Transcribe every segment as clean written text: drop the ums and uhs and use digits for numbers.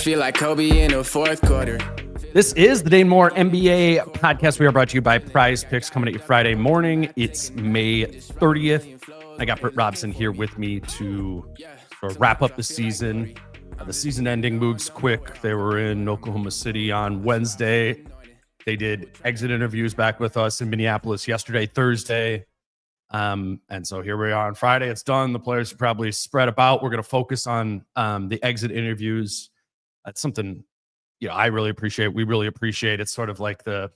feel like Kobe in the fourth quarter. This is the Dane Moore NBA podcast. We are brought to you by Prize Picks, coming at you Friday morning. It's May 30th. I got Britt Robson here with me to sort of wrap up the season. The season ending moves quick. They were in Oklahoma City on Wednesday. They did exit interviews back with us in Minneapolis yesterday, Thursday. And so here we are on Friday. It's done. The players are probably spread about. We're going to focus on the exit interviews. That's something I really appreciate. We really appreciate. It's sort of like the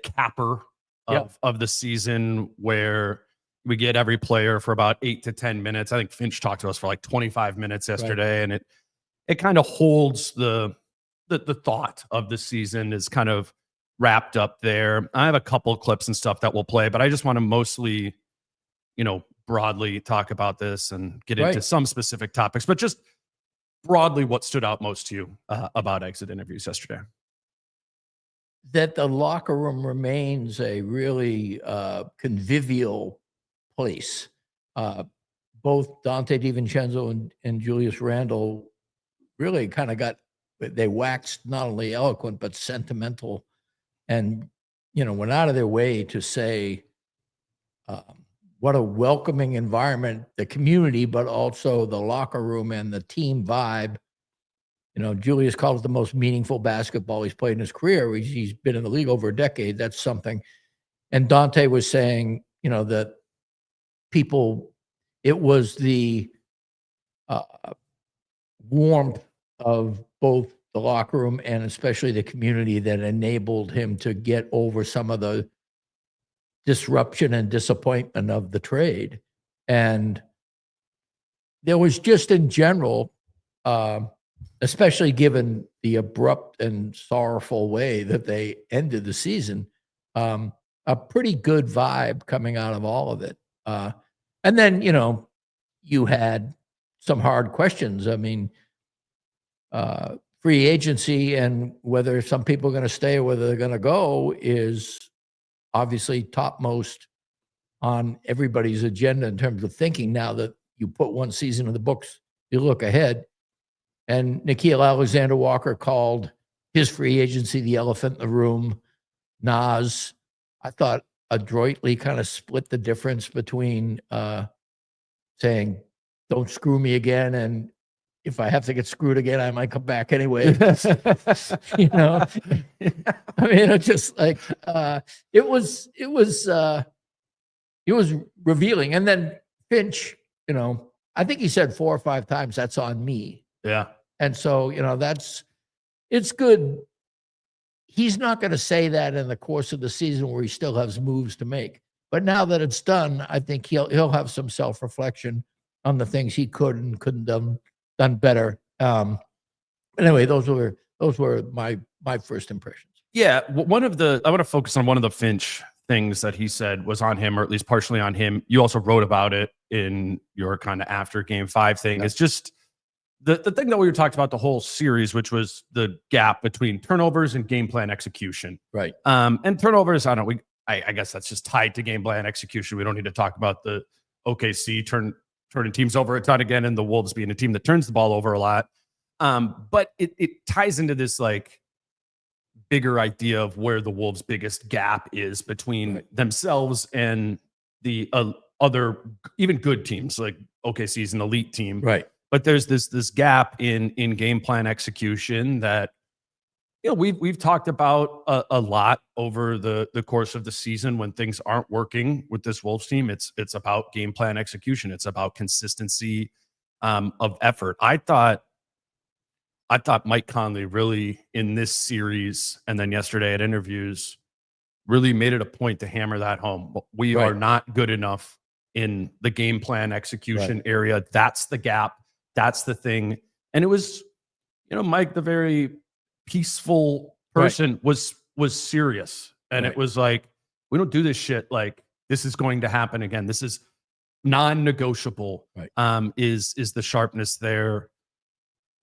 capper of the season, where we get every player for about 8 to 10 minutes. I think Finch talked to us for like 25 minutes yesterday, and it kind of holds the thought of the season is kind of wrapped up there. I have a couple of clips and stuff that we'll play, but I just want to mostly, broadly talk about this and get into some specific topics, but just broadly, what stood out most to you about exit interviews yesterday? That the locker room remains a really convivial place. Both Dante DiVincenzo and Julius Randle really kind of they waxed not only eloquent, but sentimental, and, went out of their way to say what a welcoming environment, the community, but also the locker room and the team vibe. Julius called it the most meaningful basketball he's played in his career. He's been in the league over a decade. That's something. And Dante was saying, that it was the warmth of both the locker room and especially the community that enabled him to get over some of the disruption and disappointment of the trade. And there was just in general, especially given the abrupt and sorrowful way that they ended the season, a pretty good vibe coming out of all of it. And then, you had some hard questions. I mean, free agency and whether some people are going to stay or whether they're going to go is obviously topmost on everybody's agenda in terms of thinking. Now that you put one season in the books, you look ahead. And Nickeil Alexander-Walker called his free agency the elephant in the room. Naz, I thought, adroitly kind of split the difference between saying, don't screw me again, and if I have to get screwed again, I might come back anyway. I mean, it's just like it was revealing. And then Finch, I think he said 4 or 5 times, "That's on me." Yeah. And so, it's good. He's not going to say that in the course of the season where he still has moves to make. But now that it's done, I think he'll have some self-reflection on the things he could and couldn't done better. Anyway, those were my first impressions. Yeah. I want to focus on one of the Finch things that he said was on him, or at least partially on him. You also wrote about it in your kind of after Game 5 thing. Yeah. It's just the thing that we talked about the whole series, which was the gap between turnovers and game plan execution. Right. And turnovers, I guess that's just tied to game plan execution. We don't need to talk about the OKC turning teams over a ton again, and the Wolves being a team that turns the ball over a lot. But it ties into this like bigger idea of where the Wolves' biggest gap is between themselves and the other, even good teams. Like OKC is an elite team. Right. But there's this gap in game plan execution that we've talked about a lot over the course of the season. When things aren't working with this Wolves team, it's about game plan execution. It's about consistency of effort. I thought Mike Conley really in this series and then yesterday at interviews really made it a point to hammer that home. We are not good enough in the game plan execution area. That's the gap. That's the thing. And it was, Mike, the very peaceful person, was serious. And it was like, we don't do this shit. Like, this is going to happen again. This is non-negotiable. Is the sharpness there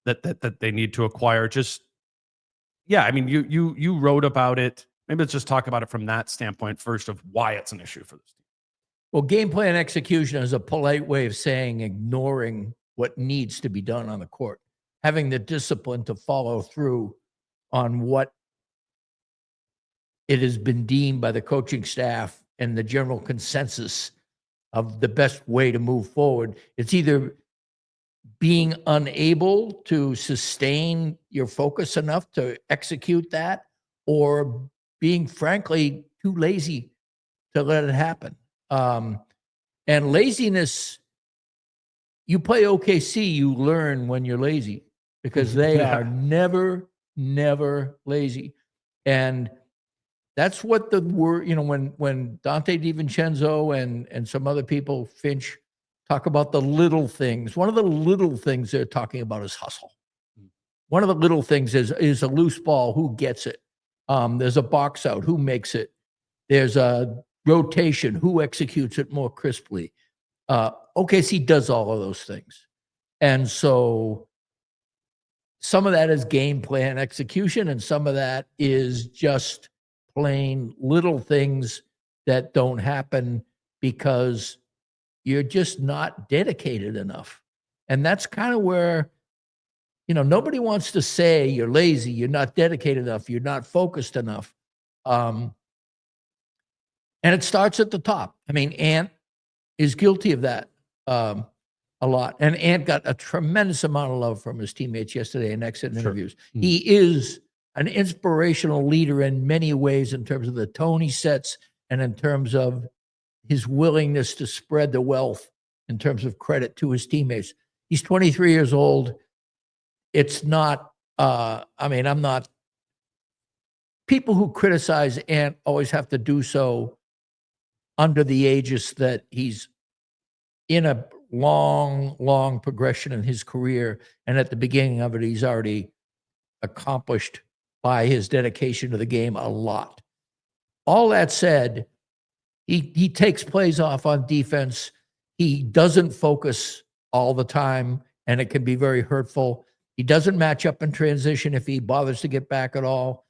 that they need to acquire? Just, I mean, you wrote about it. Maybe let's just talk about it from that standpoint first, of why it's an issue for this team. Well, game plan execution is a polite way of saying ignoring what needs to be done on the court. having the discipline to follow through on what it has been deemed by the coaching staff and the general consensus of the best way to move forward. It's either being unable to sustain your focus enough to execute that, or being frankly too lazy to let it happen. And laziness, you play OKC, you learn when you're lazy, because they are never lazy. And that's what the word, when Dante DiVincenzo and some other people, Finch, talk about the little things. One of the little things they're talking about is hustle. One of the little things is a loose ball, who gets it? There's a box out, who makes it? There's a rotation, who executes it more crisply? OKC does all of those things. And so some of that is game plan execution, and some of that is just plain little things that don't happen because you're just not dedicated enough. And that's kind of where, nobody wants to say you're lazy, you're not dedicated enough, you're not focused enough. And it starts at the top. I mean, Ant is guilty of that a lot. And Ant got a tremendous amount of love from his teammates yesterday in exit interviews. Mm-hmm. He is an inspirational leader in many ways, in terms of the tone he sets and in terms of his willingness to spread the wealth in terms of credit to his teammates. He's 23 years old. It's not, I'm not, people who criticize Ant always have to do so under the aegis that he's in a long progression in his career. And at the beginning of it, he's already accomplished by his dedication to the game a lot. All that said, he takes plays off on defense. He doesn't focus all the time, and it can be very hurtful. He doesn't match up in transition if he bothers to get back at all.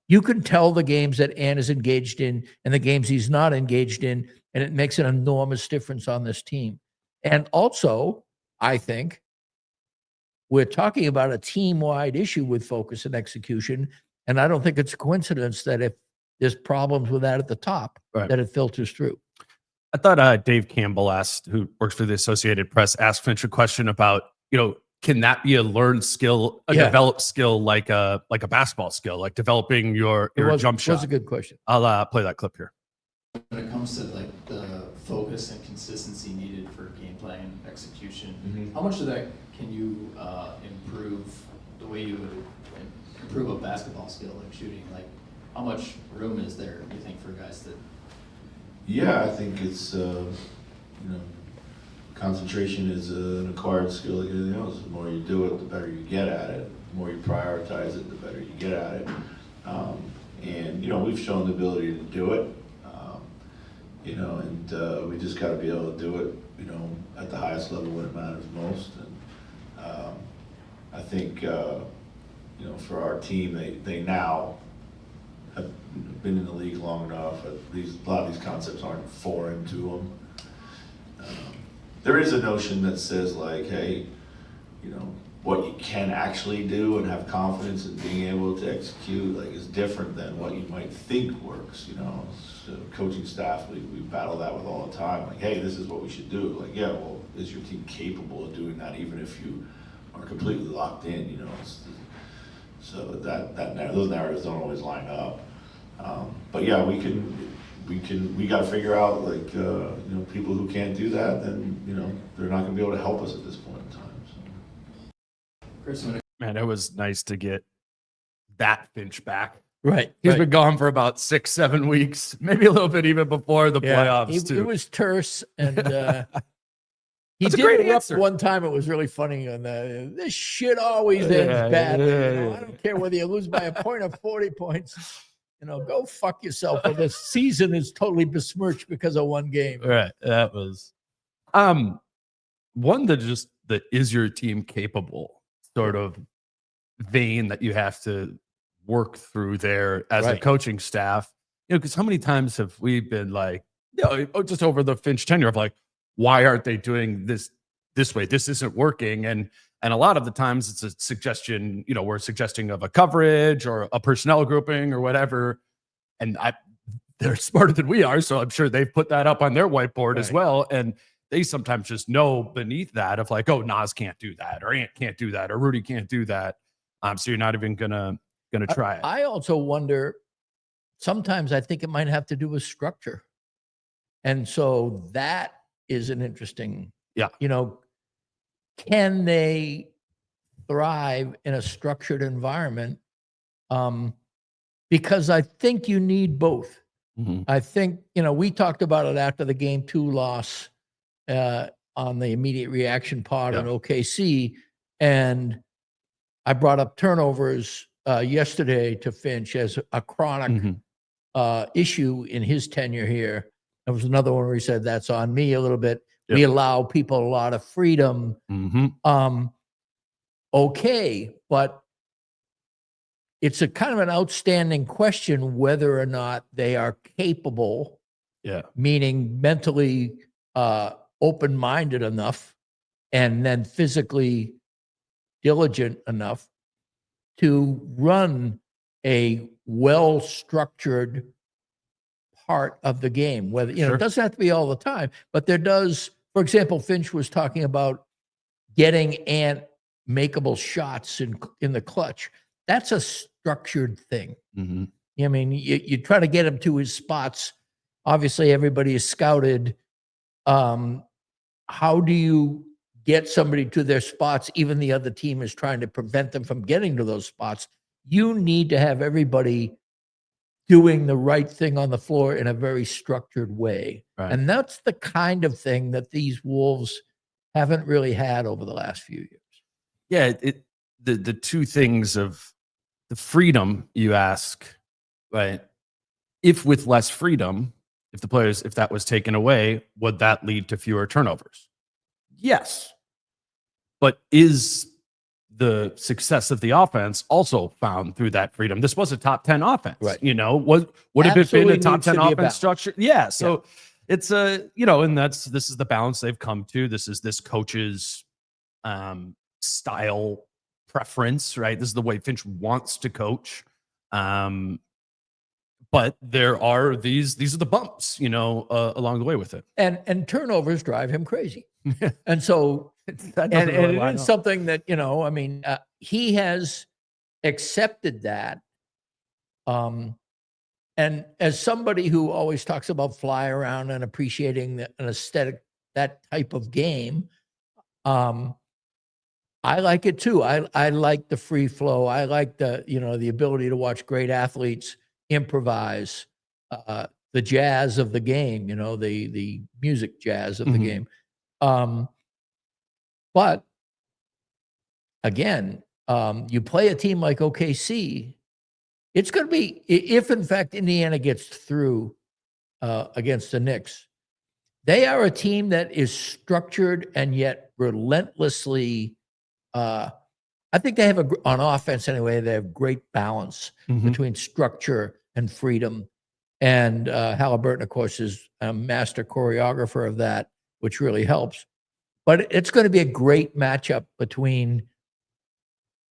You can tell the games that Ant is engaged in and the games he's not engaged in, and it makes an enormous difference on this team. And also, I think we're talking about a team-wide issue with focus and execution, and I don't think it's a coincidence that if there's problems with that at the top, that it filters through. I thought Dave Campbell who works for the Associated Press, asked Finch a question about, can that be a learned skill, a developed skill, like a basketball skill, like developing your jump shot? That's a good question. I'll play that clip here. When it comes to like the focus and consistency needed for game plan execution, how much of that can you improve the way you would improve a basketball skill, like shooting? Like, how much room is there, do you think, for guys that? Yeah, I think it's concentration is an acquired skill like anything else. The more you do it, the better you get at it. The more you prioritize it, the better you get at it. And we've shown the ability to do it. And we just got to be able to do it, at the highest level when it matters most. And I think, for our team, they now have been in the league long enough. A lot of these concepts aren't foreign to them. There is a notion that says, like, hey, what you can actually do and have confidence in being able to execute, like, is different than what you might think works. So coaching staff, we battle that with all the time. Like, hey, this is what we should do. Like, yeah, well, is your team capable of doing that, even if you are completely locked in? So those narratives don't always line up. But yeah, we got to figure out, like, people who can't do that, then they're not going to be able to help us at this point in time. So. Man, it was nice to get that Finch back. Right. He's been gone for about 6-7 weeks, maybe a little bit even before the playoffs too. It was terse, and he did great erupt answer. one time. It was really funny. On this shit always ends bad. I don't care whether you lose by a point or 40 points. Go fuck yourself. Or this season is totally besmirched because of one game. Right. That was one that is your team capable sort of vein that you have to work through there as a coaching staff. Because how many times have we been like, just over the Finch tenure of like, why aren't they doing this way? This isn't working. And And a lot of the times it's a suggestion, we're suggesting of a coverage or a personnel grouping or whatever. And they're smarter than we are. So I'm sure they've put that up on their whiteboard as well. And they sometimes just know beneath that of like, oh, Naz can't do that, or Ant can't do that, or Rudy can't do that. So you're not even gonna try it. I also wonder, sometimes I think it might have to do with structure. And so that is an interesting, can they thrive in a structured environment? Because I think you need both. I think, we talked about it after the game 2 loss on the immediate reaction pod on OKC. And I brought up turnovers yesterday to Finch as a chronic issue in his tenure here. There was another one where he said, that's on me a little bit. We allow people a lot of freedom. Okay, but it's a kind of an outstanding question whether or not they are capable, meaning mentally open-minded enough and then physically diligent enough to run a well-structured part of the game. Whether it doesn't have to be all the time, but there does. For example, Finch was talking about getting Ant makeable shots in the clutch. That's a structured thing. I mean, you try to get him to his spots. Obviously, everybody is scouted. How do you get somebody to their spots? Even the other team is trying to prevent them from getting to those spots. You need to have everybody doing the right thing on the floor in a very structured way. And that's the kind of thing that these Wolves haven't really had over the last few years. Yeah, the two things of the freedom you ask, right? If with less freedom, if that was taken away, would that lead to fewer turnovers? Yes. But is the success of the offense also found through that freedom? This was a top 10 offense, would have it been a top 10 offense structure? Yeah. So it's and this is the balance they've come to. This is this coach's style preference, right? This is the way Finch wants to coach. But there are these are the bumps, along the way with it. And turnovers drive him crazy. And so, and it is something that, he has accepted that. And as somebody who always talks about fly around and appreciating an aesthetic, that type of game, I like it too. I like the free flow. I like the ability to watch great athletes improvise, the jazz of the game, the music jazz of the game. But again, you play a team like OKC, it's going to be, if in fact Indiana gets through against the Knicks, they are a team that is structured and yet relentlessly, I think they have on offense anyway, they have great balance between structure and freedom. And Halliburton, of course, is a master choreographer of that, which really helps. But it's going to be a great matchup between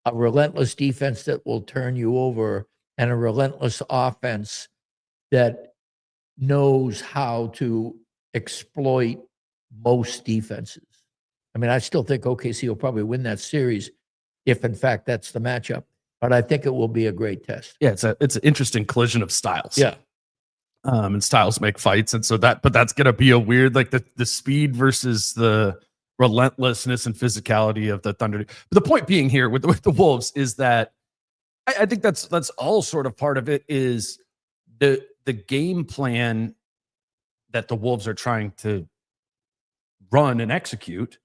a relentless defense that will turn you over and a relentless offense that knows how to exploit most defenses. I mean, I still think OKC will probably win that series if, in fact, that's the matchup. But I think it will be a great test. Yeah, it's an interesting collision of styles. Yeah. And styles make fights. And so that's going to be a weird, like the speed versus the relentlessness and physicality of the Thunder. But the point being here with the Wolves is that I think that's all sort of part of it is the game plan that the Wolves are trying to run and execute.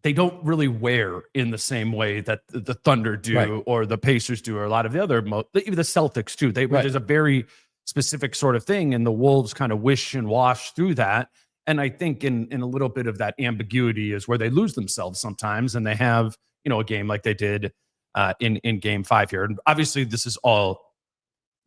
They don't really wear in the same way that the Thunder do or the Pacers do or a lot of the other, even the Celtics too. There's a very specific sort of thing, and the Wolves kind of wish and wash through that. And I think in a little bit of that ambiguity is where they lose themselves sometimes, and they have, a game like they did in Game 5 here. And obviously this is all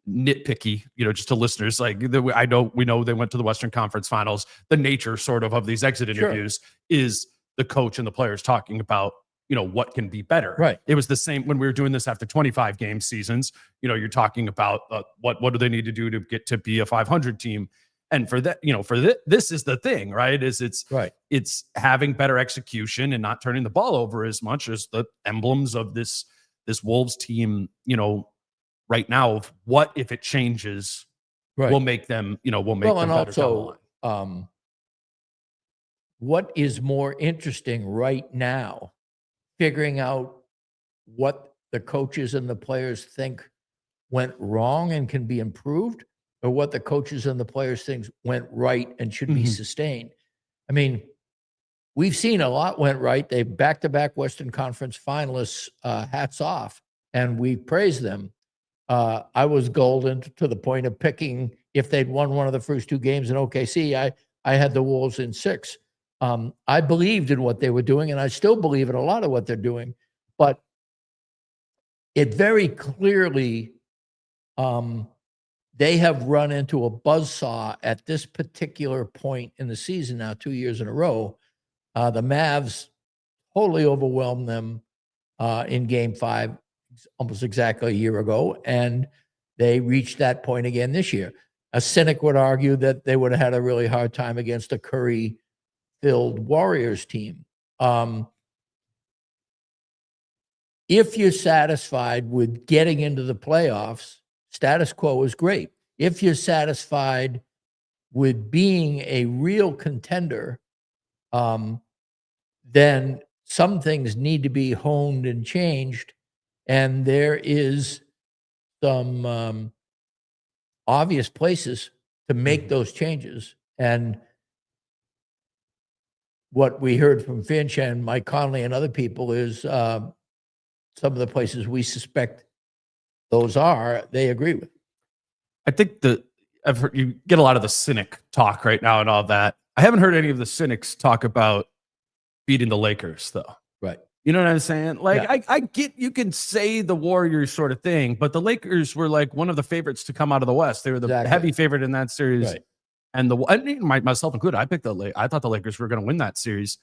nitpicky, just to listeners. Like we know they went to the Western Conference Finals. The nature sort of these exit interviews is the coach and the players talking about what can be better. Right. It was the same when we were doing this after 25 game seasons. You're talking about what do they need to do to get to be a 500 team. And for that, this is the thing, right? It's having better execution and not turning the ball over as much as the emblems of this Wolves team, right now, of what if it changes will make them, will make them better down the line. What is more interesting right now, figuring out what the coaches and the players think went wrong and can be improved, or what the coaches and the players think went right and should be sustained. I mean, we've seen a lot went right. They back-to-back Western Conference finalists, hats off, and we praise them. I was golden to the point of picking, if they'd won one of the first 2 games in OKC, I had the Wolves in 6. I believed in what they were doing, and I still believe in a lot of what they're doing, but it very clearly, they have run into a buzzsaw at this particular point in the season now, 2 years in a row. The Mavs totally overwhelmed them in Game 5 almost exactly a year ago, and they reached that point again this year. A cynic would argue that they would have had a really hard time against a Curry-filled Warriors team. If you're satisfied with getting into the playoffs, status quo is great. If you're satisfied with being a real contender, then some things need to be honed and changed. And there is some obvious places to make those changes. And what we heard from Finch and Mike Conley and other people is some of the places we suspect those are, they agree with. I think I've heard you get a lot of the cynic talk right now and all that. I haven't heard any of the cynics talk about beating the Lakers, though. Right. You know what I'm saying? Like, Yeah. I get you can say the Warriors sort of thing, but the Lakers were like one of the favorites to come out of the West. They were the heavy favorite in that series. Right. And myself included, I thought the Lakers were going to win that series.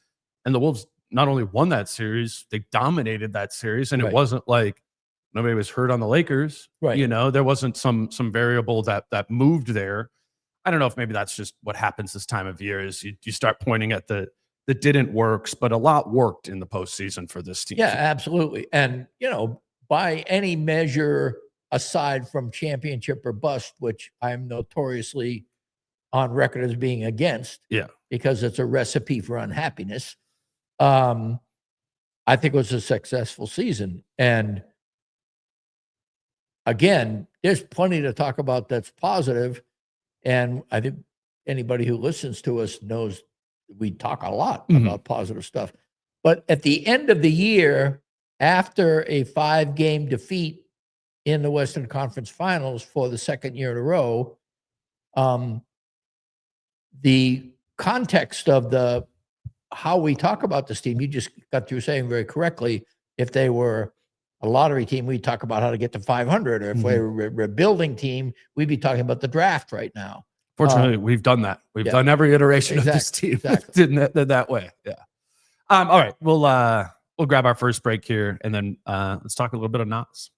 And the Wolves not only won that series, they dominated that series. And it wasn't like nobody was hurt on the Lakers. Right. There wasn't some variable that moved there. I don't know if maybe that's just what happens this time of year is you start pointing at the didn't works, but a lot worked in the postseason for this team. Yeah, absolutely. And, by any measure, aside from championship or bust, which I'm notoriously on record as being against, because it's a recipe for unhappiness, I think it was a successful season. And again, there's plenty to talk about that's positive. And I think anybody who listens to us knows we talk a lot about positive stuff. But at the end of the year, after a 5-game defeat in the Western Conference Finals for the second year in a row, the context of how we talk about this team, you just got through saying very correctly, if they were a lottery team, we'd talk about how to get to 500. Or if we were a rebuilding team, we'd be talking about the draft right now. Fortunately, we've done that. We've done every iteration of this team that way. Yeah. All right. We'll grab our first break here, and then let's talk a little bit of Naz.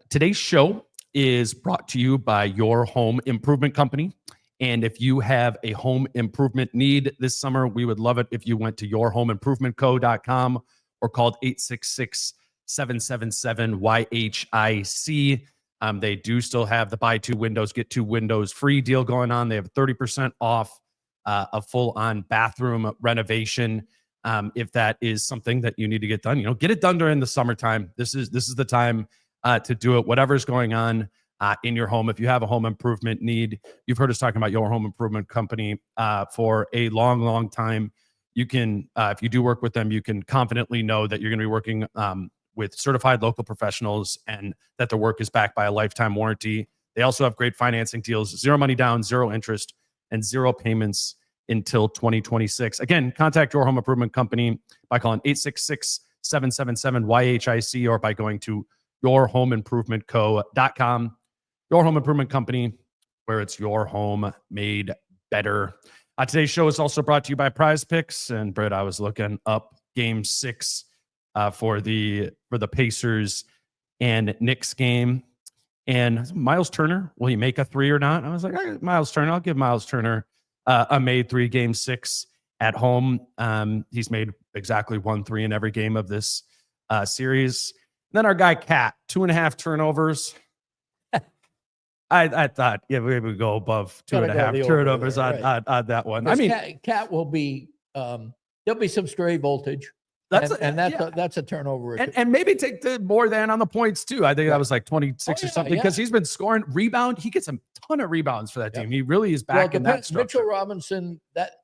Today's show is brought to you by Your Home Improvement Company. And if you have a home improvement need this summer, we would love it if you went to yourhomeimprovement.co.com or called 866-777-YHIC. They do still have the buy 2 windows, get 2 windows free deal going on. They have 30% off a full-on bathroom renovation. If that is something that you need to get done, get it done during the summertime. This is the time to do it. Whatever's going on in your home. If you have a home improvement need, you've heard us talking about Your Home Improvement Company for a long, long time. You can, if you do work with them, you can confidently know that you're going to be working with certified local professionals and that the work is backed by a lifetime warranty. They also have great financing deals, 0 money down, 0 interest, and 0 payments until 2026. Again, contact Your Home Improvement Company by calling 866-777-YHIC or by going to yourhomeimprovement.co.com. Your Home Improvement Company, where it's your home made better. Today's show is also brought to you by Prize Picks. And Britt, I was looking up Game 6 for the Pacers and Knicks game. And Miles Turner, will he make a 3 or not? I was like, all right, Miles Turner, I'll give Miles Turner a made 3 Game 6 at home. He's made exactly 1 3 in every game of this series. Then our guy Cat, 2.5 turnovers. I thought, yeah, we would go above 2.5 turnovers on that one. I mean, Cat will be there'll be some stray voltage. That's a turnover. And maybe take the more than on the points too. I think that was like 26 or something because he's been scoring rebound. He gets a ton of rebounds for that team. He really is back in that structure. Mitchell Robinson,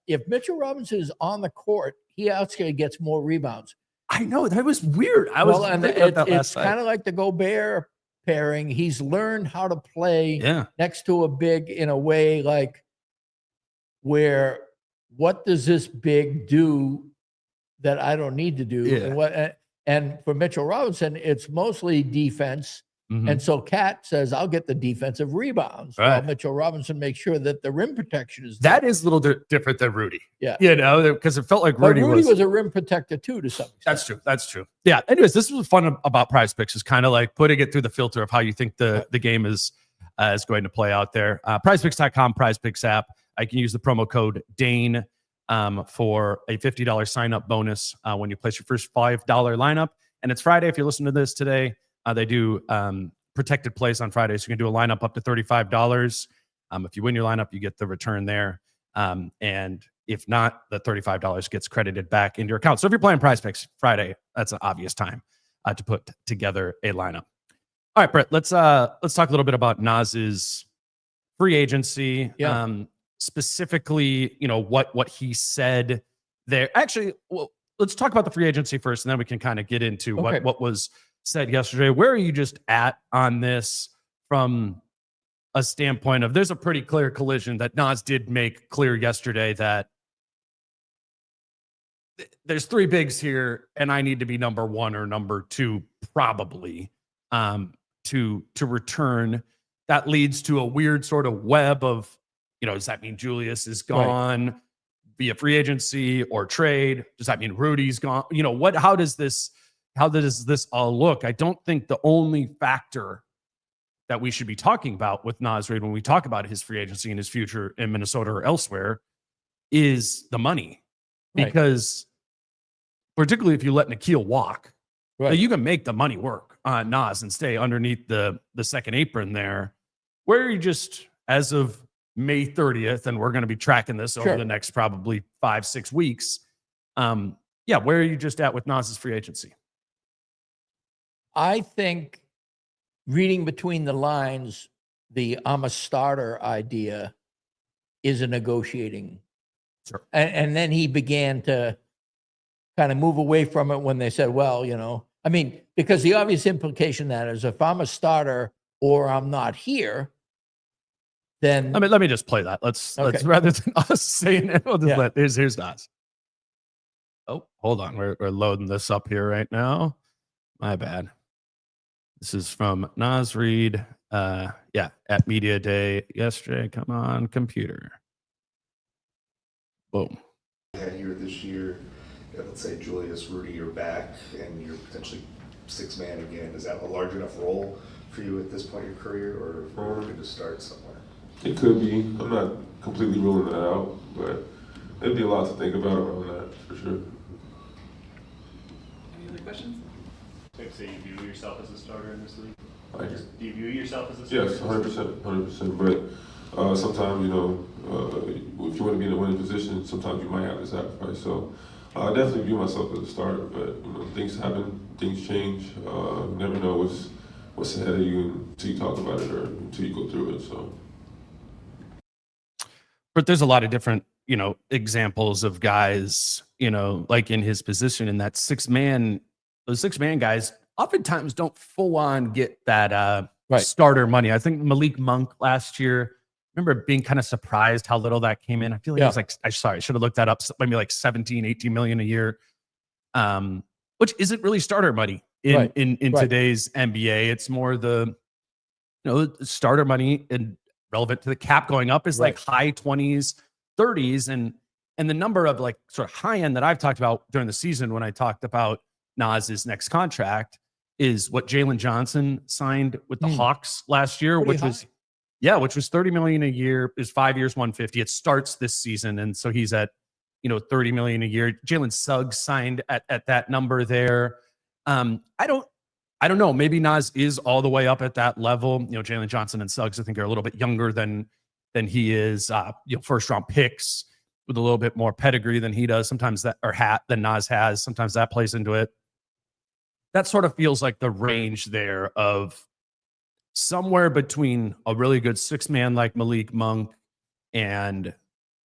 if Mitchell Robinson is on the court, he actually gets more rebounds. I know, that was weird. It's kind of like the Gobert pairing. He's learned how to play next to a big in a way like where what does this big do that I don't need to do? And for Mitchell Robinson, it's mostly defense. And so Cat says, I'll get the defensive rebounds. While Mitchell Robinson makes sure that the rim protection is there. That is a little different than Rudy. Yeah. You know, because it felt like Rudy was a rim protector too, to some extent. That's true. Yeah. Anyways, this was fun about Prize Picks, is kind of like putting it through the filter of how you think the game is going to play out there. PrizePicks.com, Prize Picks app. I can use the promo code Dane for a $50 sign-up bonus when you place your first $5 lineup. And it's Friday. If you're listening to this today, they do protected plays on Friday, so you can do a lineup up to $35. If you win your lineup, you get the return there. And if not, the $35 gets credited back into your account. So if you're playing Prize Picks Friday, that's an obvious time to put together a lineup. All right, Britt, let's talk a little bit about Naz's free agency. Specifically, you know, what he said there. Actually, well, let's talk about the free agency first, and then we can kind of get into what was said yesterday. Where are you just at on this from a standpoint of there's a pretty clear collision that Naz did make clear yesterday that there's 3 bigs here and I need to be number 1 or number 2 probably to return. That leads to a weird sort of web of, you know, does that mean Julius is gone via free agency or trade? Does that mean Rudy's gone? You know, how does this all look? I don't think the only factor that we should be talking about with Naz Reid when we talk about his free agency and his future in Minnesota or elsewhere is the money. Because particularly if you let Nikhil walk, you can make the money work on Naz and stay underneath the second apron there. Where are you just, as of May 30th, and we're going to be tracking this over the next probably 5-6 weeks. Where are you just at with Naz's free agency? I think reading between the lines, the I'm a starter idea is a negotiating. And then he began to kind of move away from it when they said, well, you know, I mean, because the obvious implication that is if I'm a starter or I'm not here, then let me just play that. Let's rather than us saying it, we'll just here's Naz. Oh, hold on. We're loading this up here right now. My bad. This is from Naz Reid. At Media Day yesterday. Come on, computer. Boom. Here this year, let's say Julius, Rudy are back, and you're potentially 6-man again. Is that a large enough role for you at this point in your career, or are you going to start somewhere? It could be. I'm not completely ruling that out, but there'd be a lot to think about around that, for sure. Any other questions? So you view yourself as a starter in this league? Do you view yourself as a starter? Yes, 100%. But sometimes, you know, if you want to be in a winning position, sometimes you might have to sacrifice. So I definitely view myself as a starter, but you know, things happen, things change. You never know what's ahead of you until you talk about it or until you go through it. So. But there's a lot of different, you know, examples of guys, you know, like in his position in that 6-man, those 6-man guys oftentimes don't full on get that starter money. I think Malik Monk last year, remember being kind of surprised how little that came in. I feel like it was like, I should have looked that up. Maybe like 17, 18 million a year, which isn't really starter money in today's NBA. It's more the, you know, starter money and relevant to the cap going up is like high 20s, 30s. And And the number of like sort of high end that I've talked about during the season when I talked about Naz's next contract is what Jalen Johnson signed with the Hawks last year, Pretty which high. was which was $30 million a year, is 5 years, 150. It starts this season. And so he's at, $30 million a year. Jalen Suggs signed at that number there. I don't know. Maybe Naz is all the way up at that level. Jalen Johnson and Suggs, I think, are a little bit younger than he is. First round picks with a little bit more pedigree than he does. Sometimes than Naz has. Sometimes that plays into it. That sort of feels like the range there of somewhere between a really good 6-man like Malik Monk and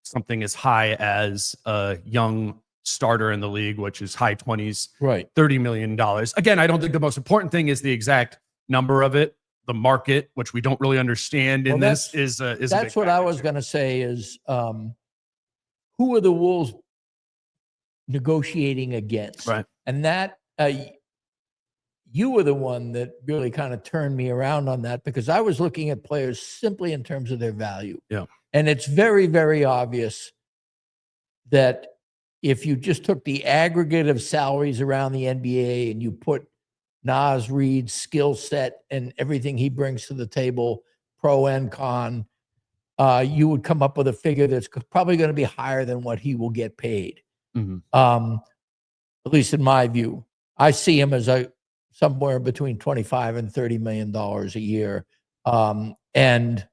something as high as a young starter in the league, which is high 20s, Right. $30 million. Again, I don't think the most important thing is the exact number of it. The market, which we don't really understand in this, is that's what I was going to say is who are the Wolves negotiating against? Right. And that you were the one that really kind of turned me around on that, because I was looking at players simply in terms of their value. Yeah. And it's very, very obvious that if you just took the aggregate of salaries around the NBA and you put Naz Reid's skill set and everything he brings to the table, pro and con, you would come up with a figure that's probably going to be higher than what he will get paid. At least in my view, I see him as somewhere between $25 and $30 million a year. And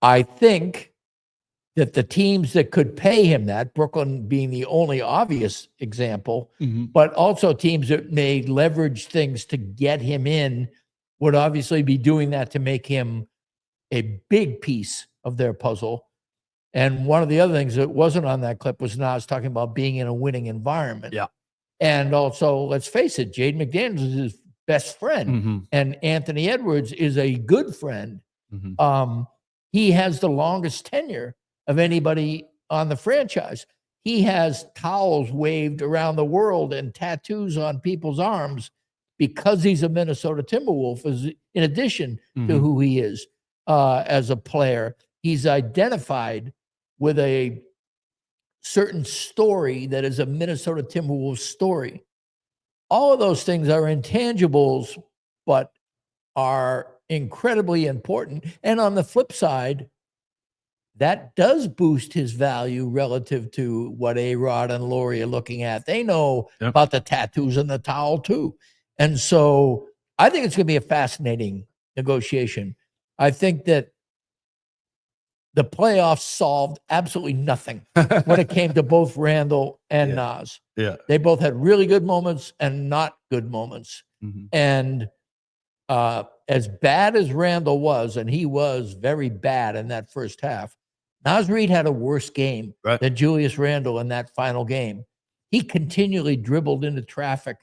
I think that the teams that could pay him that, Brooklyn being the only obvious example, but also teams that may leverage things to get him in, would obviously be doing that to make him a big piece of their puzzle. And one of the other things that wasn't on that clip was Naz talking about being in a winning environment. Yeah. And also, let's face it, Jaden McDaniels is his best friend, and Anthony Edwards is a good friend. He has the longest tenure of anybody on the franchise. He has towels waved around the world and tattoos on people's arms because he's a Minnesota Timberwolf, in addition to who he is as a player. He's identified with a certain story that is a Minnesota Timberwolves story. All of those things are intangibles, but are incredibly important. And on the flip side, that does boost his value relative to what A-Rod and Laurie are looking at. They know about the tattoos and the towel too. And so I think it's going to be a fascinating negotiation. I think that the playoffs solved absolutely nothing when it came to both Randle and Naz. Yeah. They both had really good moments and not good moments. And as bad as Randle was, and he was very bad in that first half, Naz Reid had a worse game than Julius Randle in that final game. He continually dribbled into traffic.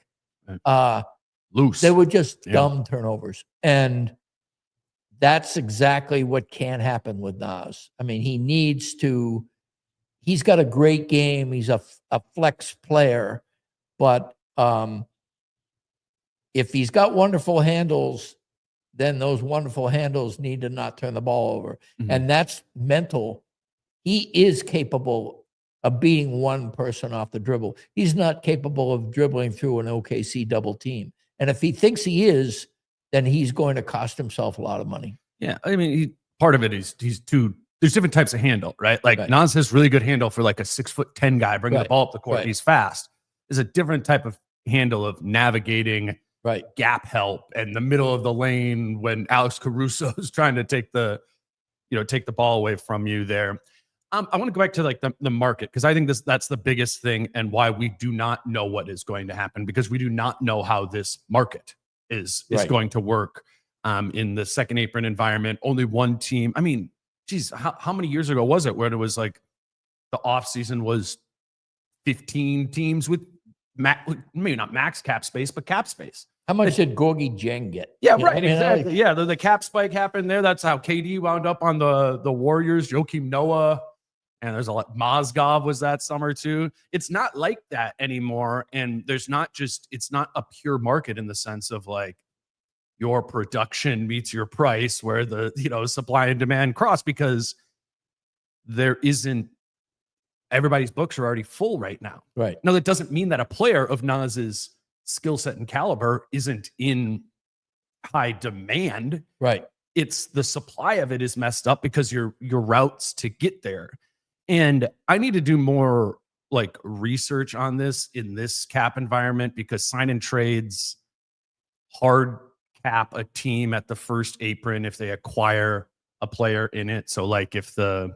Loose. They were just dumb turnovers. And that's exactly what can happen with Naz. I mean, he's got a great game. He's a flex player, but if he's got wonderful handles, then those wonderful handles need to not turn the ball over. And that's mental. He is capable of beating one person off the dribble. He's not capable of dribbling through an OKC double team. And if he thinks he is, then he's going to cost himself a lot of money. Yeah. I mean, part of it is there's different types of handle, right? Like Naz has really good handle for like a 6'10" guy bringing the ball up the court. He's fast. There's a different type of handle of navigating gap help and the middle of the lane when Alex Caruso is trying to take the ball away from you there. I want to go back to like the market, because I think that's the biggest thing and why we do not know what is going to happen, because we do not know how this market is going to work in the second apron environment. Only one team. I mean, geez, how many years ago was it where it was like the offseason was 15 teams with maybe not max cap space, but cap space? How much did Gorgie Jang get? Yeah, right. Exactly. Yeah, the cap spike happened there. That's how KD wound up on the Warriors. Joakim Noah, and there's a lot. Mozgov was that summer too. It's not like that anymore, and it's not a pure market in the sense of like your production meets your price, where the supply and demand cross, because there isn't everybody's books are already full right now. Right. Now, that doesn't mean that a player of Naz's skill set and caliber isn't in high demand. Right. It's the supply of it is messed up because your routes to get there. And I need to do more like research on this in this cap environment, because sign and trades hard cap a team at the first apron if they acquire a player in it. So like if the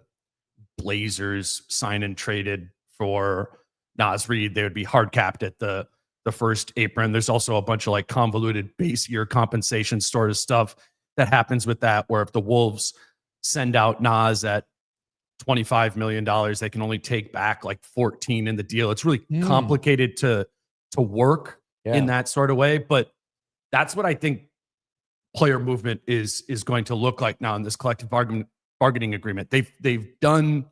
Blazers sign and traded for Naz Reid, they would be hard capped at the first apron. There's also a bunch of like convoluted base year compensation sort of stuff that happens with that, where if the Wolves send out Naz at $25 million, they can only take back like 14 in the deal. It's really complicated to work in that sort of way. But that's what I think player movement is going to look like now in this collective bargaining agreement. They've done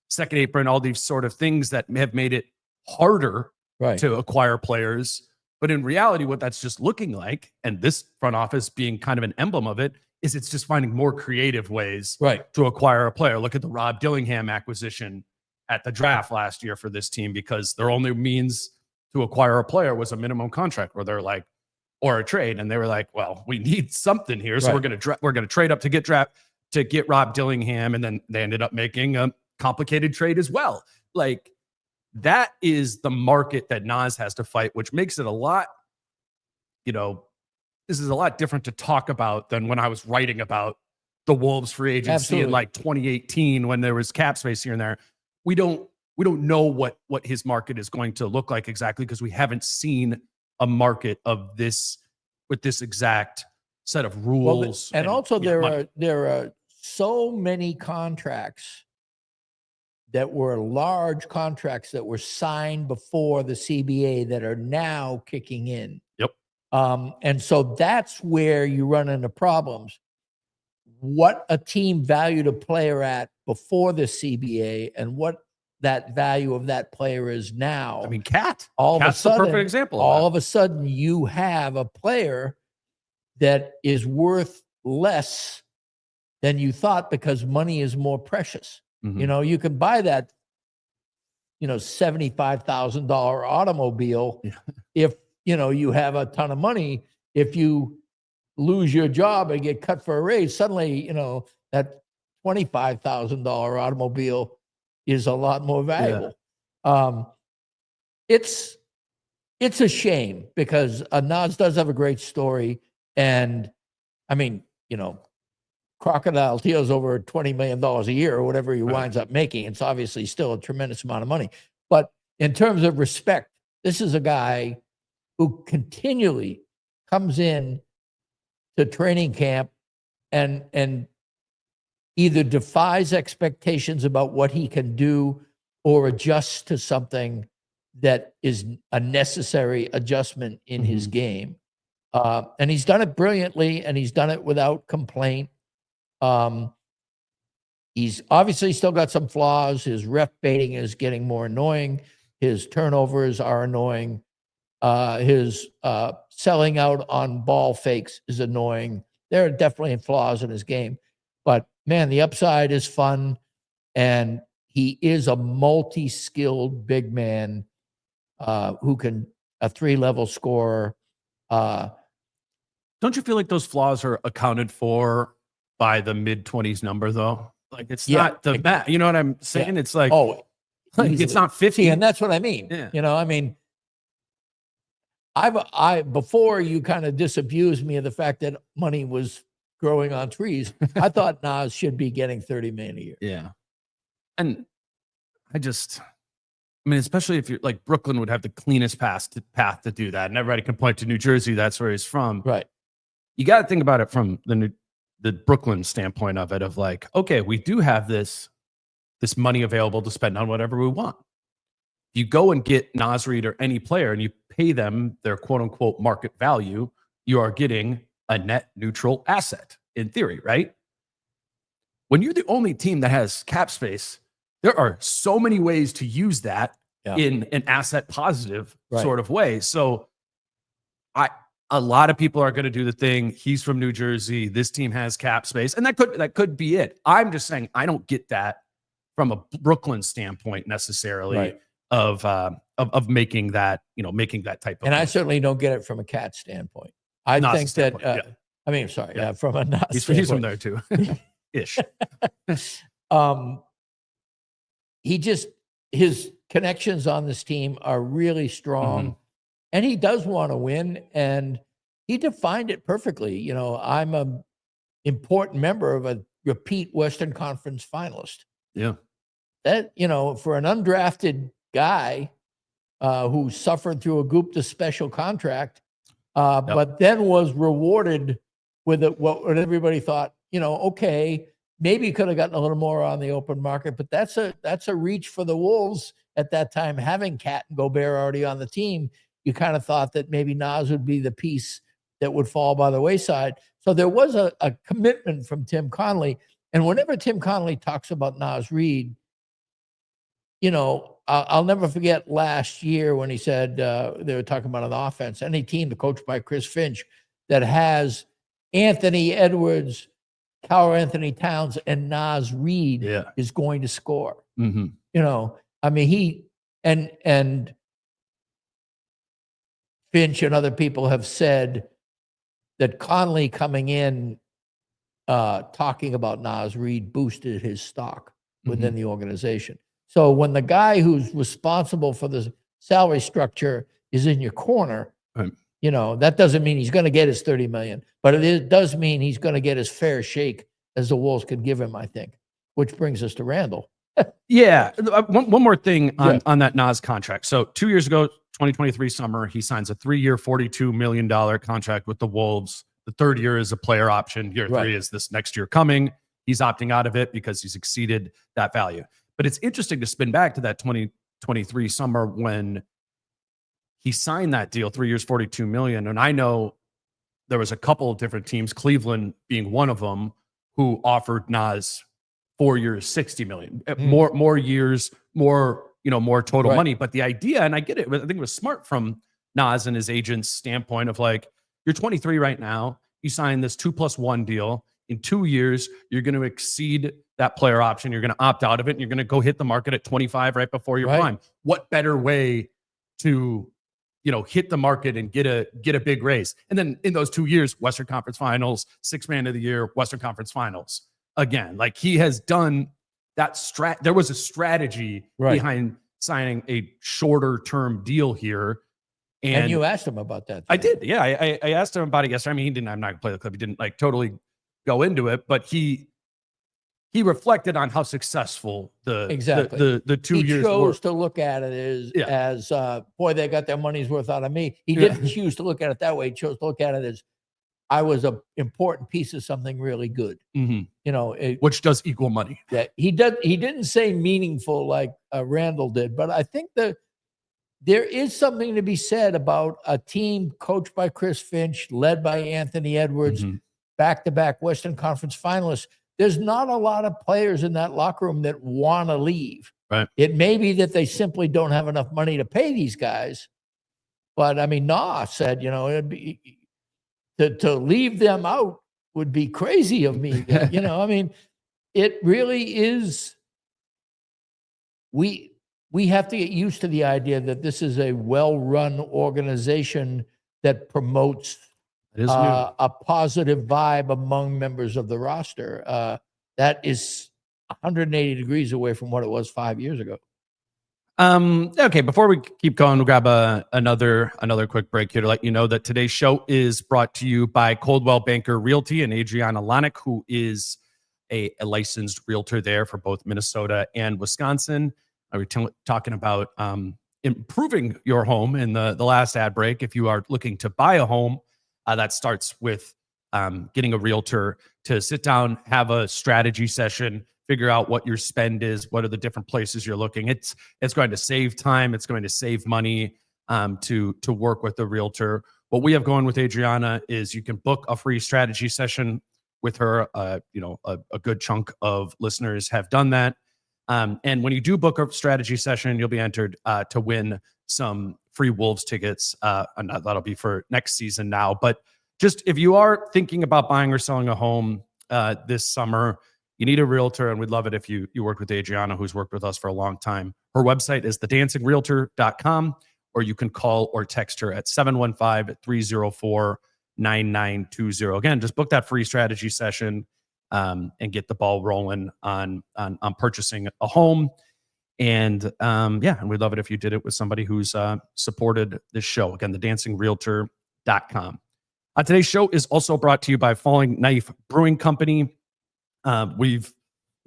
second apron, all these sort of things that have made it harder to acquire players. But in reality, what that's just looking like, and this front office being kind of an emblem of it, is it's just finding more creative ways to acquire a player. Look at the Rob Dillingham acquisition at the draft last year for this team, because their only means to acquire a player was a minimum contract, where they're like, or a trade. And they were like, well, we need something here. So we're going to trade up to get Rob Dillingham. And then they ended up making a complicated trade as well. Like, that is the market that Naz has to fight, which makes it a lot, this is a lot different to talk about than when I was writing about the Wolves free agency in like 2018, when there was cap space here and there. We don't know what his market is going to look like exactly, because we haven't seen a market of this with this exact set of rules. Well, and also there are so many contracts that were large contracts that were signed before the CBA that are now kicking in. Yep. And so that's where you run into problems. What a team valued a player at before the CBA and what that value of that player is now. I mean, Cat's a the perfect example. All of a sudden, you have a player that is worth less than you thought, because money is more precious. You can buy that, $75,000 automobile if, you have a ton of money. If you lose your job and get cut for a raise, suddenly, that $25,000 automobile is a lot more valuable. It's a shame, because Naz does have a great story. And I mean, Crocodile Teal's over $20 million a year or whatever he winds up making. It's obviously still a tremendous amount of money. But in terms of respect, this is a guy who continually comes in to training camp and either defies expectations about what he can do or adjusts to something that is a necessary adjustment in his game. And he's done it brilliantly, and he's done it without complaint. He's obviously still got some flaws. His ref baiting is getting more annoying. His turnovers are annoying. His selling out on ball fakes is annoying. There are definitely flaws in his game. But, man, the upside is fun. And he is a multi-skilled big man who can a 3-level scorer. Don't you feel like those flaws are accounted for by the mid-20s number, though? Like, it's not the bad. You know what I'm saying? It's like, it's not 50. And that's what I mean. I mean, I before you kind of disabused me of the fact that money was growing on trees, I thought Naz should be getting $30 million a year. Yeah. And I mean, especially if you're like, Brooklyn would have the cleanest path to do that. And everybody can point to New Jersey. That's where he's from. Right. You got to think about it from the Brooklyn standpoint of it, of like, okay, we do have this money available to spend on whatever we want. You go and get Naz Reid or any player and you pay them their quote unquote market value, you are getting a net neutral asset in theory, right? When you're the only team that has cap space, there are so many ways to use that in an asset positive sort of way. So a lot of people are going to do the thing. He's from New Jersey. This team has cap space, and that could be it. I'm just saying I don't get that from a Brooklyn standpoint necessarily Right. of making that, making that type of And I move. certainly don't get it from a cat standpoint. I Nas think that, standpoint, yeah. I mean, sorry, Yeah. from a Nas He's from standpoint. there too. Ish. His connections on this team are really strong, and he does want to win, and he defined it perfectly. I'm a important member of a repeat Western Conference finalist. Yeah. That, for an undrafted guy who suffered through a Gupta special contract, but then was rewarded with what everybody thought, okay, maybe could have gotten a little more on the open market, but that's a reach for the Wolves at that time. Having Cat and Gobert already on the team, you kind of thought that maybe Naz would be the piece that would fall by the wayside. So there was a commitment from Tim Connelly. And whenever Tim Connelly talks about Naz Reid, I'll never forget last year when he said they were talking about an offense, any team coached by Chris Finch that has Anthony Edwards, Carl Anthony Towns, and Naz Reid is going to score. I mean, he and Finch and other people have said that Conley coming in talking about Naz Reid boosted his stock within the organization. So when the guy who's responsible for the salary structure is in your corner, that doesn't mean he's going to get his $30 million, but does mean he's going to get his fair shake as the Wolves could give him, I think, which brings us to Randle. Yeah. One more thing on that Naz contract. So 2 years ago, 2023 summer, he signs a 3-year, $42 million contract with the Wolves. The third year is a player option. Year 3 is this next year coming. He's opting out of it because he's exceeded that value. But it's interesting to spin back to that 2023 summer when he signed that deal, 3 years, $42 million. And I know there was a couple of different teams, Cleveland being one of them, who offered Naz 4 years, $60 million, more years, more total money. But the idea, and I get it, I think it was smart from Naz and his agent's standpoint of like, you're 23 right now. You signed this 2+1 deal. In 2 years, you're going to exceed that player option. You're going to opt out of it, and you're going to go hit the market at 25 right before your prime. What better way to, hit the market and get a big raise? And then in those 2 years, Western Conference Finals, 6th man of the year, Western Conference Finals. Again, like he has done that there was a strategy behind signing a shorter term deal here. And you asked him about that. I did. Yeah. I asked him about it yesterday. I mean, I'm not going to play the clip. He didn't totally go into it, but he reflected on how successful the 2 years He chose were. to look at it as boy, they got their money's worth out of me. He didn't choose to look at it that way. He chose to look at it as I was an important piece of something really good. Which does equal money. Yeah, he didn't say meaningful like Randle did, but I think that there is something to be said about a team coached by Chris Finch, led by Anthony Edwards, back-to-back Western Conference finalists. There's not a lot of players in that locker room that want to leave. Right. It may be that they simply don't have enough money to pay these guys. But I mean, Nah said, it'd be to leave them out would be crazy of me. I mean, it really is. We have to get used to the idea that this is a well-run organization that promotes a positive vibe among members of the roster. That is 180 degrees away from what it was 5 years ago. Okay, before we keep going, we'll grab another quick break here to let you know that today's show is brought to you by Coldwell Banker Realty and Adriana Lanick, who is a licensed realtor there for both Minnesota and Wisconsin. I was talking about improving your home in the last ad break. If you are looking to buy a home, that starts with getting a realtor to sit down, have a strategy session, figure out what your spend is, what are the different places you're looking. It's going to save time. It's going to save money to work with the realtor. What we have going with Adriana is you can book a free strategy session with her. A good chunk of listeners have done that. And when you do book a strategy session, you'll be entered to win some free Wolves tickets. And that'll be for next season now. But just if you are thinking about buying or selling a home this summer, you need a realtor, and we'd love it if you worked with Adriana, who's worked with us for a long time. Her website is thedancingrealtor.com, or you can call or text her at 715-304-9920. Again, just book that free strategy session and get the ball rolling on purchasing a home. And and we'd love it if you did it with somebody who's supported this show. Again, thedancingrealtor.com. Today's show is also brought to you by Falling Knife Brewing Company. We've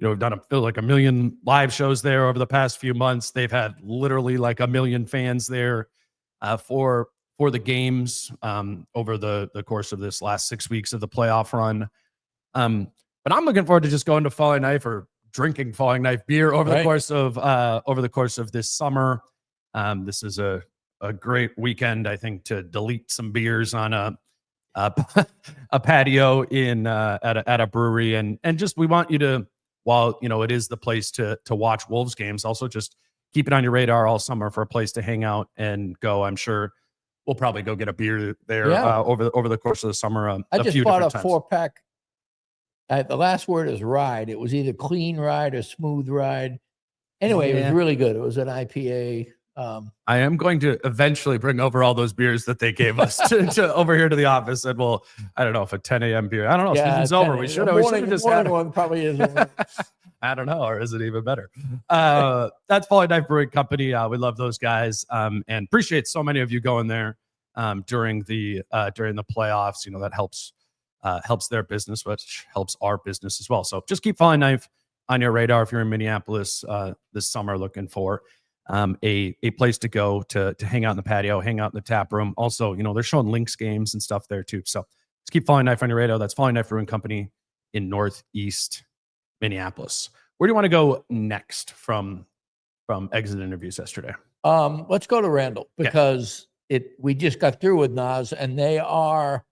done like a million live shows there over the past few months. They've had literally like a million fans there for the games over the course of this last 6 weeks of the playoff run. But I'm looking forward to just going to Falling Knife or drinking Falling Knife beer over the course of this summer. This is a great weekend, I think, to delete some beers on a patio at a brewery, and just we want you to, while it is the place to watch Wolves games, also just keep it on your radar all summer for a place to hang out and go. I'm sure we'll probably go get a beer there over the course of the summer. I just bought a 4-pack. The last word is ride. It was either clean ride or smooth ride. Anyway, it was really good. It was an IPA. I am going to eventually bring over all those beers that they gave us to over here to the office, and I don't know if a 10 a.m. beer. I don't know. Season's over. We should have just had one. Probably is. I don't know, or is it even better? That's Falling Knife Brewing Company. We love those guys, and appreciate so many of you going there during the playoffs. That helps their business, which helps our business as well. So just keep Falling Knife on your radar if you're in Minneapolis this summer, looking for a place to go to hang out in the patio, hang out in the tap room. Also, they're showing Lynx games and stuff there too. So just keep Falling Knife on your radar. That's Falling Knife Brewing Company in Northeast Minneapolis. Where do you want to go next from exit interviews yesterday? Let's go to Randle, because we just got through with Naz, and they are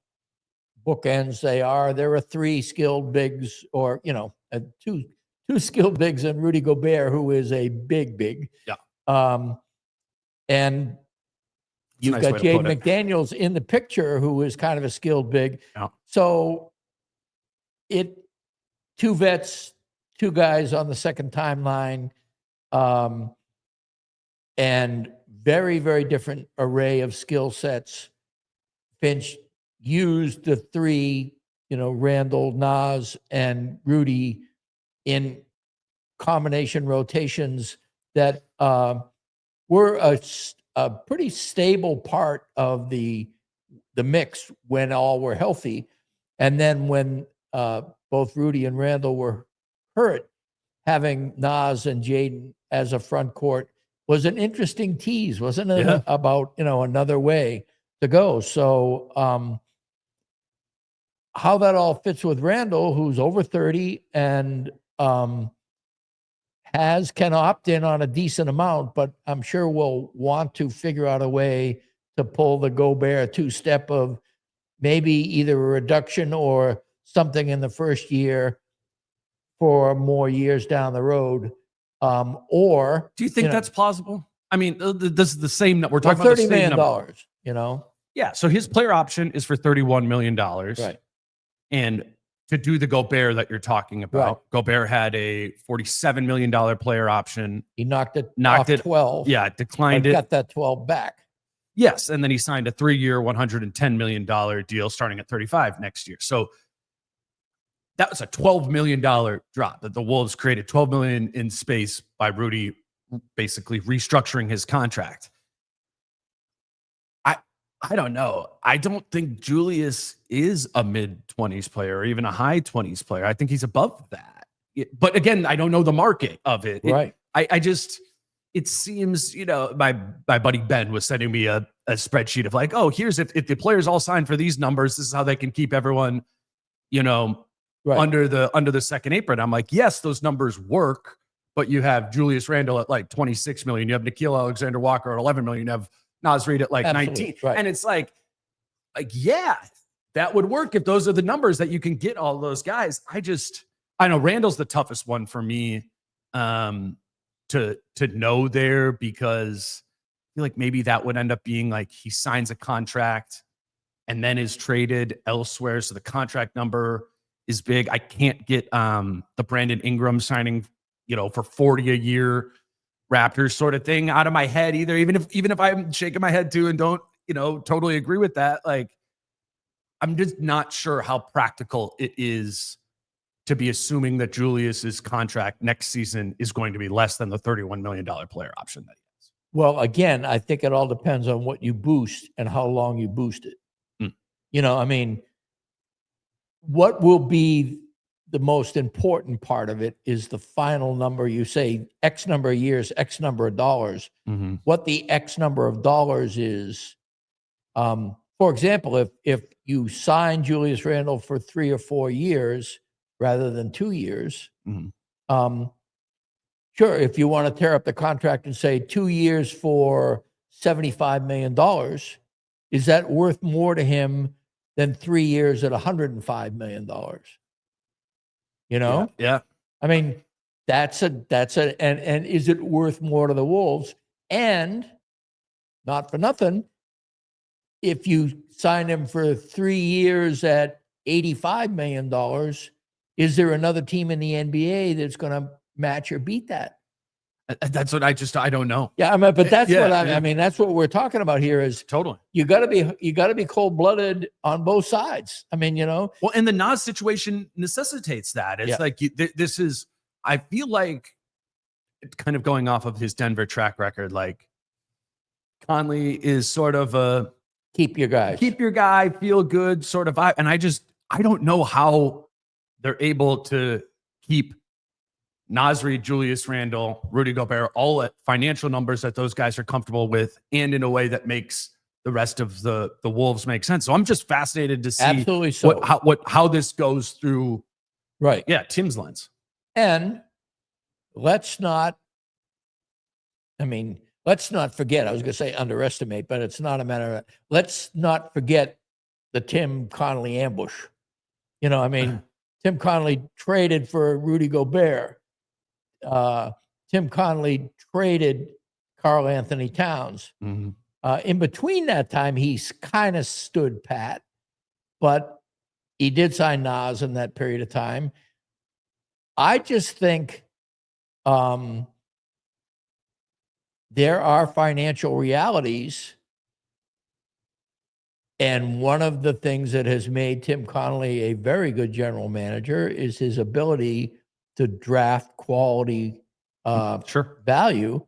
bookends. There are 3 skilled bigs, or two skilled bigs, and Rudy Gobert, who is a big. Yeah. And you've got Jaden McDaniels in the picture, who is kind of a skilled big. Yeah. So 2 vets, 2 guys on the second timeline, and very, very different array of skill sets. Finch used the 3, Randle, Naz, and Rudy in combination rotations that were a pretty stable part of the mix when all were healthy. And then when both Rudy and Randle were hurt, having Naz and Jaden as a front court was an interesting tease, wasn't it? Yeah. About another way to go. So how that all fits with Randle, who's over 30 and can opt in on a decent amount, but I'm sure will want to figure out a way to pull the Gobert 2-step of maybe either a reduction or something in the first year for more years down the road. Or do you think that's plausible? I mean, this is the same that we're talking about. $30 million, Yeah. So his player option is for $31 million. Right. And to do the Gobert that you're talking about, Gobert had a $47 million player option. He knocked it off 12. Yeah, declined it. Got that 12 back. Yes, and then he signed a 3-year, $110 million deal starting at 35 next year. So that was a $12 million drop that the Wolves created. $12 million in space by Rudy basically restructuring his contract. I don't know. I don't think Julius is a mid-20s player or even a high 20s player. I think he's above that. But again, I don't know the market of it. Right. It seems, my buddy Ben was sending me a spreadsheet of like, oh, here's if the players all sign for these numbers, this is how they can keep everyone, under the second apron. I'm like, yes, those numbers work, but you have Julius Randle at like 26 million. You have Nickeil Alexander-Walker at 11 million. You have Naz Reid at like 19. Right. And it's like, yeah, that would work if those are the numbers that you can get all those guys. I know Randall's the toughest one for me to know there, because I feel like maybe that would end up being like he signs a contract and then is traded elsewhere. So the contract number is big. I can't get the Brandon Ingram signing, for 40 a year Raptors sort of thing out of my head either. Even if I'm shaking my head too and don't, totally agree with that. Like, I'm just not sure how practical it is to be assuming that Julius's contract next season is going to be less than the $31 million player option that he has. Well, again, I think it all depends on what you boost and how long you boost it. I mean, what will be the most important part of it is the final number. You say X number of years, X number of dollars. Mm-hmm. What the X number of dollars is. For example, if you sign Julius Randle for 3 or 4 years rather than 2 years, sure, if you want to tear up the contract and say 2 years for $75 million, is that worth more to him than 3 years at $105 million? Yeah. I mean, and is it worth more to the Wolves? And not for nothing, if you sign him for 3 years at $85 million, is there another team in the NBA that's going to match or beat that? That's what I don't know. Yeah, but that's Yeah, what yeah. I mean. That's what we're talking about here. Is Totally. you got to be cold blooded on both sides. I mean, Well, and the Naz situation necessitates that. It's like this is. I feel like it's kind of going off of his Denver track record. Like Conley is sort of a keep your guy, feel good sort of vibe, and I don't know how they're able to keep Naz Reid, Julius Randle, Rudy Gobert, all at financial numbers that those guys are comfortable with, and in a way that makes the rest of the Wolves make sense. So I'm just fascinated to see Absolutely so. how this goes through. Right. Yeah, Tim's lens. And let's not forget, I was going to say underestimate, but it's not a matter of, let's not forget the Tim Connolly ambush. Tim Connolly traded for Rudy Gobert. Tim Connolly traded Karl Anthony Towns. Mm-hmm. In between that time, he's kind of stood pat, but he did sign Naz in that period of time. I just think there are financial realities. And one of the things that has made Tim Connolly a very good general manager is his ability to draft quality value.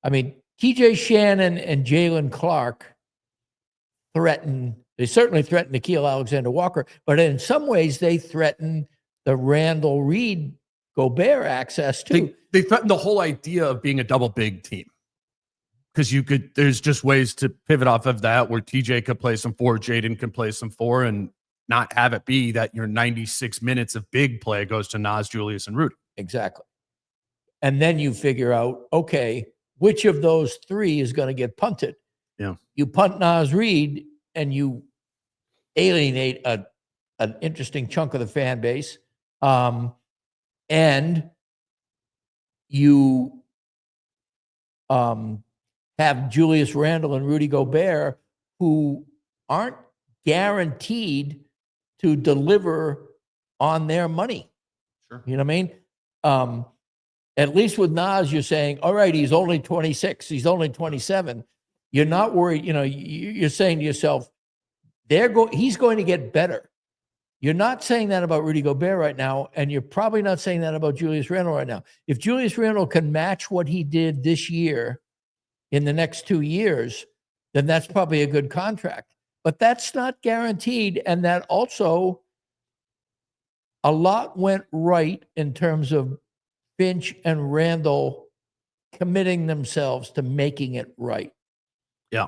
I mean, TJ Shannon and Jalen Clark certainly threaten Nickeil Alexander-Walker, but in some ways they threaten the Randle Reid Gobert access too. They threaten the whole idea of being a double big team. Because there's just ways to pivot off of that where TJ could play some 4, Jaden can play some 4, and not have it be that your 96 minutes of big play goes to Naz, Julius, and Rudy. Exactly. And then you figure out, okay, which of those 3 is going to get punted? Yeah. You punt Naz Reid and you alienate an interesting chunk of the fan base. And you have Julius Randle and Rudy Gobert who aren't guaranteed to deliver on their money. Sure. You know what I mean? At least with Naz, you're saying, all right, he's only 26, he's only 27. You're not worried. You're saying to yourself, he's going to get better. You're not saying that about Rudy Gobert right now, and you're probably not saying that about Julius Randle right now. If Julius Randle can match what he did this year in the next 2 years, then that's probably a good contract. But that's not guaranteed, and that also a lot went right in terms of Finch and Randle committing themselves to making it right. Yeah.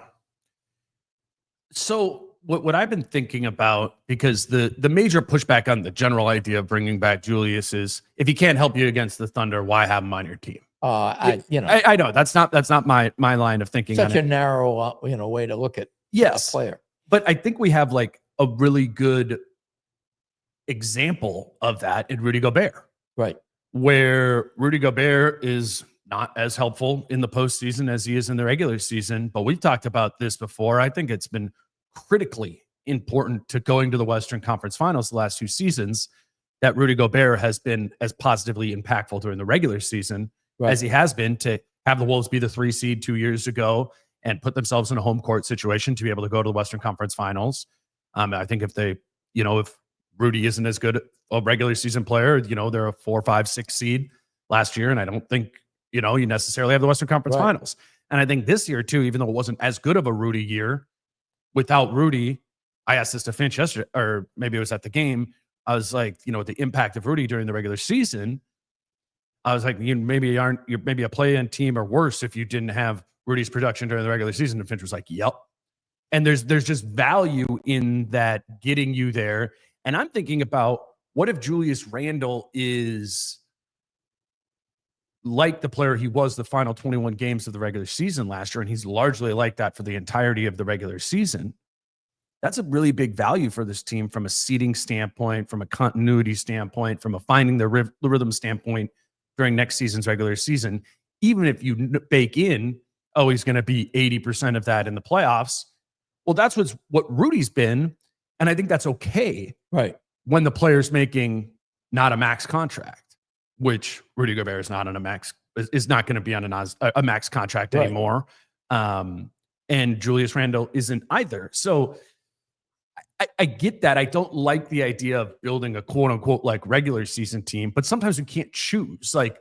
So what I've been thinking about, because the major pushback on the general idea of bringing back Julius is, if he can't help you against the Thunder, why have him on your team? I know that's not my line of thinking. Such a narrow, way to look at a player. But I think we have like a really good example of that in Rudy Gobert, right? Where Rudy Gobert is not as helpful in the postseason as he is in the regular season. But we've talked about this before. I think it's been critically important to going to the Western Conference Finals the last 2 seasons, that Rudy Gobert has been as positively impactful during the regular season as he has been to have the Wolves be the 3 seed 2 years ago and put themselves in a home court situation to be able to go to the Western Conference Finals. I think if they, if Rudy isn't as good a regular season player, they're a 4, 5, 6 seed last year. And I don't think, you necessarily have the Western Conference Finals. And I think this year too, even though it wasn't as good of a Rudy year, without Rudy, I asked this to Finch yesterday, or maybe it was at the game. I was like, the impact of Rudy during the regular season. I was like, you're maybe a play-in team or worse if you didn't have Rudy's production during the regular season. And Finch was like, yep. And there's just value in that getting you there. And I'm thinking about, what if Julius Randle is like the player he was the final 21 games of the regular season last year, and he's largely like that for the entirety of the regular season? That's a really big value for this team from a seeding standpoint, from a continuity standpoint, from a finding the rhythm standpoint during next season's regular season. Even if you bake in, oh, he's going to be 80% of that in the playoffs. Well, that's what Rudy's been. And I think that's okay. Right. When the player's making not a max contract, which Rudy Gobert is not on is not going to be on a max contract anymore. And Julius Randle isn't either. So I get that. I don't like the idea of building a quote unquote like regular season team, but sometimes you can't choose. Like,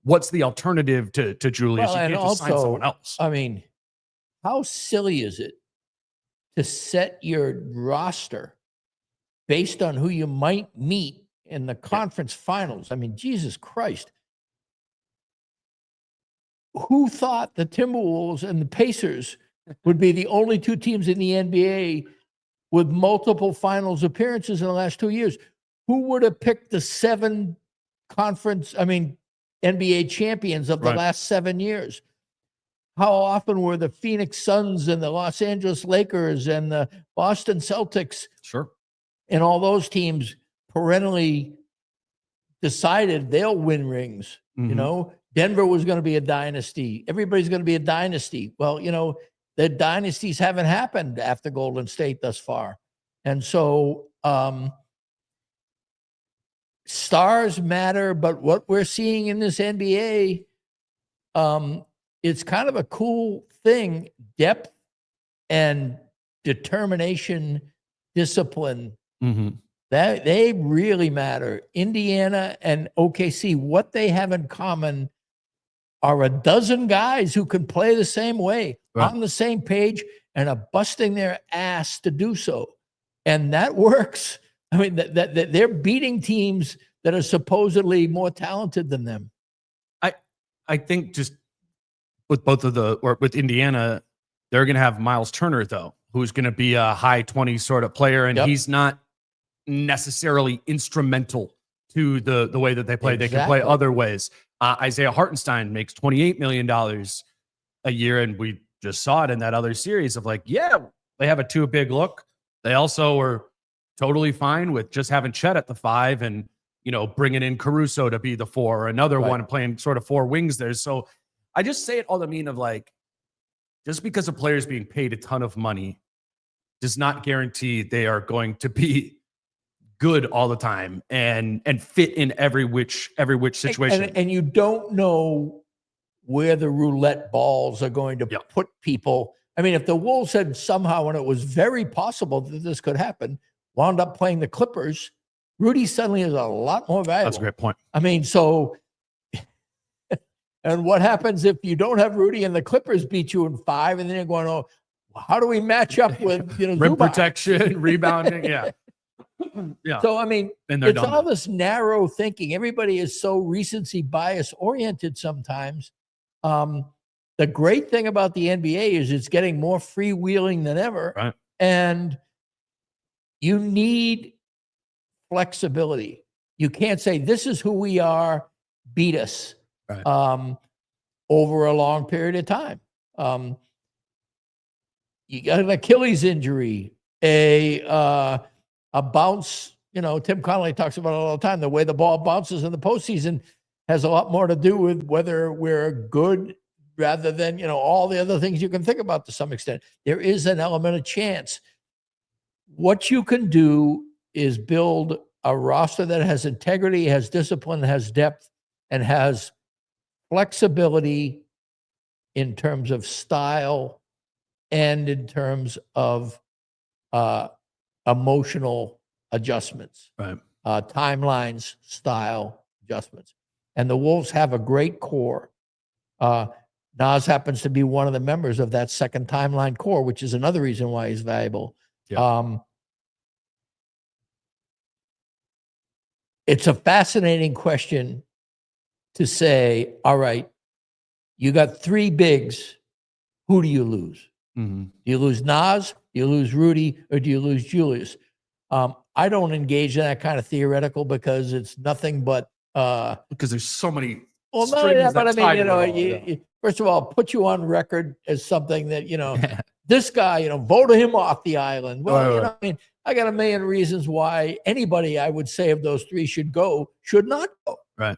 what's the alternative to Julius? Well, you can't just sign someone else. I mean, how silly is it to set your roster based on who you might meet in the conference finals? I mean, Jesus Christ. Who thought the Timberwolves and the Pacers would be the only 2 teams in the NBA with multiple finals appearances in the last 2 years? Who would have picked the 7 NBA champions of the last 7 years? How often were the Phoenix Suns and the Los Angeles Lakers and the Boston Celtics and all those teams perennially decided they'll win rings? Denver was going to be a dynasty. Everybody's going to be a dynasty. Well, the dynasties haven't happened after Golden State thus far. And so stars matter, but what we're seeing in this NBA, it's kind of a cool thing. Depth and determination, discipline, that they really matter. Indiana and OKC, what they have in common are a dozen guys who can play the same way, on the same page, and are busting their ass to do so. And that works. I mean, that they're beating teams that are supposedly more talented than them. I think just with with Indiana, they're going to have Miles Turner, though, who's going to be a high 20s sort of player. And he's not necessarily instrumental to the way that they play. Exactly. They can play other ways. Isaiah Hartenstein makes $28 million a year. And we just saw it in that other series of like, they have a too big look. They also were totally fine with just having Chet at the 5 and, bringing in Caruso to be the 4, or another one playing sort of 4 wings there. So I just say it all to mean of like, just because a player is being paid a ton of money does not guarantee they are going to be good all the time and fit in every which situation. And you don't know where the roulette balls are going to put people. I mean, if the Wolves had somehow, and it was very possible that this could happen, wound up playing the Clippers, Rudy suddenly is a lot more valuable. That's a great point. I mean, so, and what happens if you don't have Rudy and the Clippers beat you in 5, and then you're going, oh, how do we match up with, rim Zubac? Protection, rebounding, yeah. So, I mean, it's all this narrow thinking. Everybody is so recency bias oriented sometimes. The great thing about the NBA is it's getting more freewheeling than ever. Right. And you need flexibility. You can't say, this is who we are, beat us over a long period of time. You got an Achilles injury, a bounce. Tim Connolly talks about it all the time. The way the ball bounces in the postseason has a lot more to do with whether we're good rather than, all the other things you can think about to some extent. There is an element of chance. What you can do is build a roster that has integrity, has discipline, has depth, and has flexibility in terms of style and in terms of emotional adjustments, Right. timelines, style adjustments. And the Wolves have a great core. Naz happens to be one of the members of that second timeline core, which is another reason why he's valuable. Yeah. It's a fascinating question to say, all right, you got three bigs. Who do you lose? Mm-hmm. Do you lose Naz? Do you lose Rudy? Or do you lose Julius? I don't engage in that kind of theoretical because it's nothing but Because there's so many. well, not only that, strings but I that tie mean, to it all, yeah. first of all, put you on record as something that, this guy, vote him off the island. Well, Right. I mean, I got a million reasons why anybody I would say of those three should not go. Right.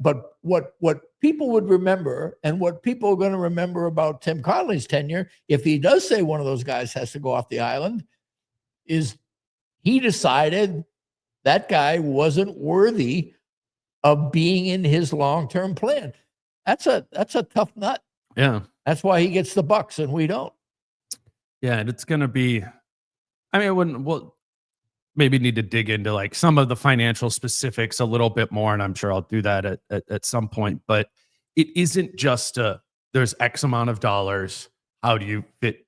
But what people would remember and what people are going to remember about Tim Connelly's tenure, if he does say one of those guys has to go off the island, is he decided that guy wasn't worthy of being in his long-term plan. That's a tough nut. Yeah. That's why he gets the bucks and we don't. Yeah. And it's going to be, I mean, we'll maybe need to dig into like some of the financial specifics a little bit more. And I'm sure I'll do that at some point, but it isn't just there's X amount of dollars. How do you fit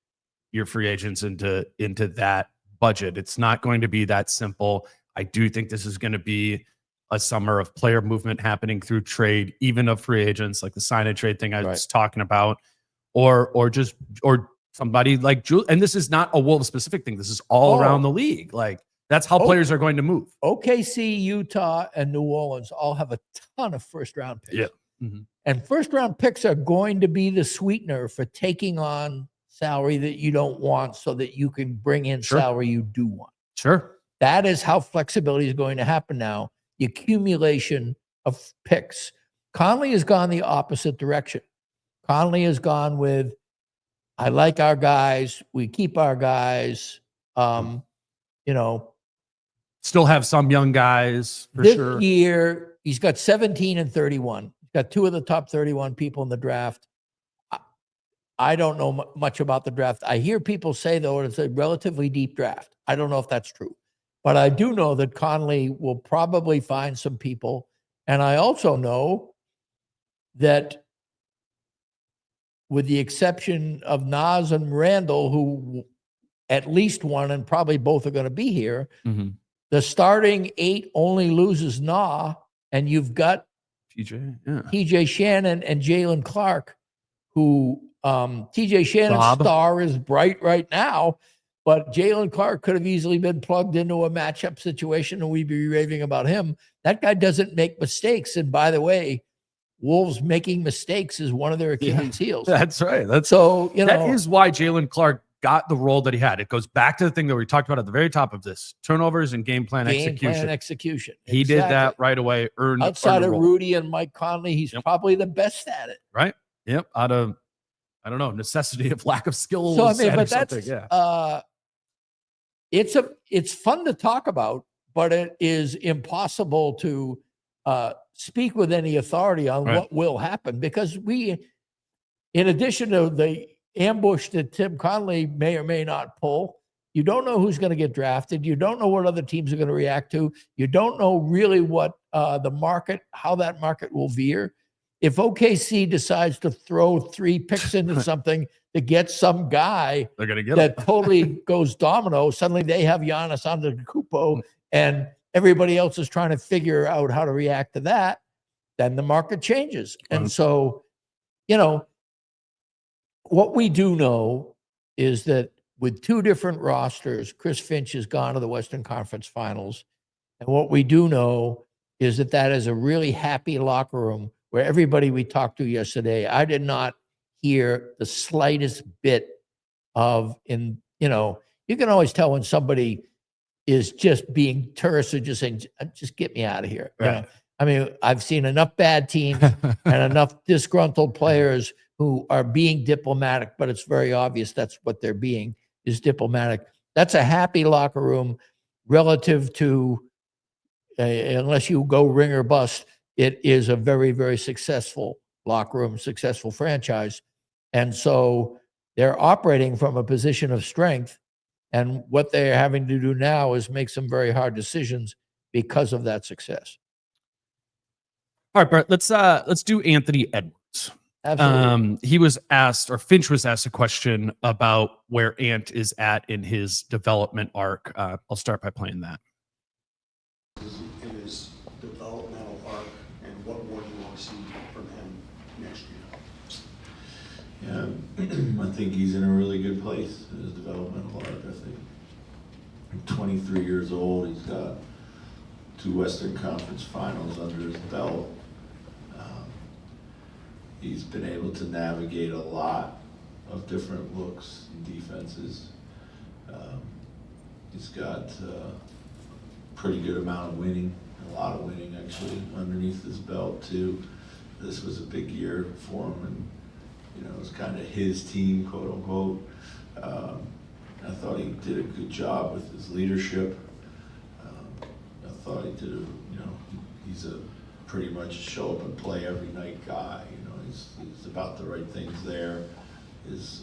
your free agents into that budget? It's not going to be that simple. I do think this is going to be a summer of player movement happening through trade, even of free agents, like the sign and trade thing I was talking about, or somebody like Julius. And this is not a Wolves specific thing. This is all around the league. Like that's how players are going to move. OKC, Utah, and New Orleans all have a ton of first round picks. Yeah. Mm-hmm. And first round picks are going to be the sweetener for taking on salary that you don't want so that you can bring in salary you do want. Sure. That is how flexibility is going to happen now. The accumulation of picks. Conley has gone the opposite direction. Conley has gone with, I like our guys. We keep our guys. Still have some young guys for this sure. Year, he's got 17 and 31. He's got two of the top 31 people in the draft. I don't know much about the draft. I hear people say, though, it's a relatively deep draft. I don't know if that's true. But I do know that Conley will probably find some people. And I also know that with the exception of Naz and Randle, who at least one and probably both are going to be here, the starting 8 only loses Na, and you've got TJ Shannon and Jalen Clark, who TJ Shannon's star is bright right now, but Jalen Clark could have easily been plugged into a matchup situation and we'd be raving about him. That guy doesn't make mistakes. And by the way, Wolves making mistakes is one of their Achilles heels. That's right. That is why Jalen Clark got the role that he had. It goes back to the thing that we talked about at the very top of this: turnovers and game plan execution. He did that right away. Outside of Rudy and Mike Conley, he's probably the best at it. Right. Yep. Out of, I don't know, necessity of lack of skill. So I mean, but that's it's fun to talk about, but it is impossible to speak with any authority on what will happen, because we, in addition to the ambush that Tim Connelly may or may not pull, you don't know who's going to get drafted. You don't know what other teams are going to react to. You don't know really what the market, how that market will veer. If OKC decides to throw 3 picks into something to get some guy they're going to get that totally goes domino, suddenly they have Giannis Antetokounmpo and everybody else is trying to figure out how to react to that, then the market changes. And so, what we do know is that with 2 different rosters, Chris Finch has gone to the Western Conference Finals. And what we do know is that that is a really happy locker room where everybody we talked to yesterday, I did not hear the slightest bit of, you can always tell when somebody is just being terse or just saying, just get me out of here. Right. I mean, I've seen enough bad teams and enough disgruntled players who are being diplomatic, but it's very obvious that's what they're being, is diplomatic. That's a happy locker room relative to unless you go ring or bust, it is a very, very successful locker room, successful franchise. And so they're operating from a position of strength. And what they're having to do now is make some very hard decisions because of that success. All right, Bert, let's do Anthony Edwards. Absolutely. He was asked, or Finch was asked a question about where Ant is at in his development arc. I'll start by playing that. In his developmental arc, and what more do you want to see from him next year? Yeah, I think he's in a really good place in his developmental arc. I think 23 years old. He's got 2 Western Conference Finals under his belt. He's been able to navigate a lot of different looks and defenses. He's got a pretty good amount of winning, a lot of winning actually underneath his belt too. This was a big year for him, and it was kind of his team, quote unquote. I thought he did a good job with his leadership. I thought he did he's a pretty much show up and play every night guy. He's about the right things there. His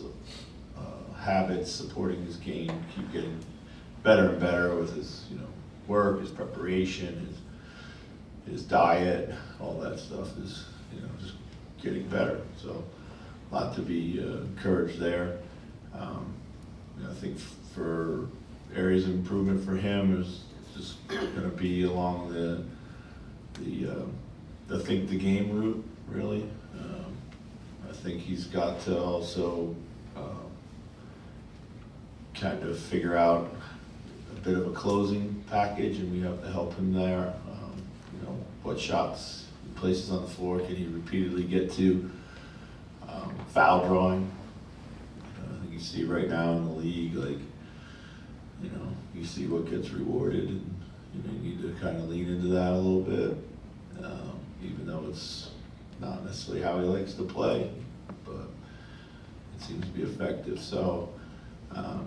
habits supporting his game keep getting better and better with his work, his preparation, his diet, all that stuff is just getting better. So a lot to be encouraged there. I think for areas of improvement for him is just going to be along the think the game route, really. I think he's got to also kind of figure out a bit of a closing package, and we have to help him there. What shots, places on the floor can he repeatedly get to? Foul drawing. I think you see right now in the league, you see what gets rewarded, and you need to kind of lean into that a little bit, even though it's not necessarily how he likes to play, but it seems to be effective. So I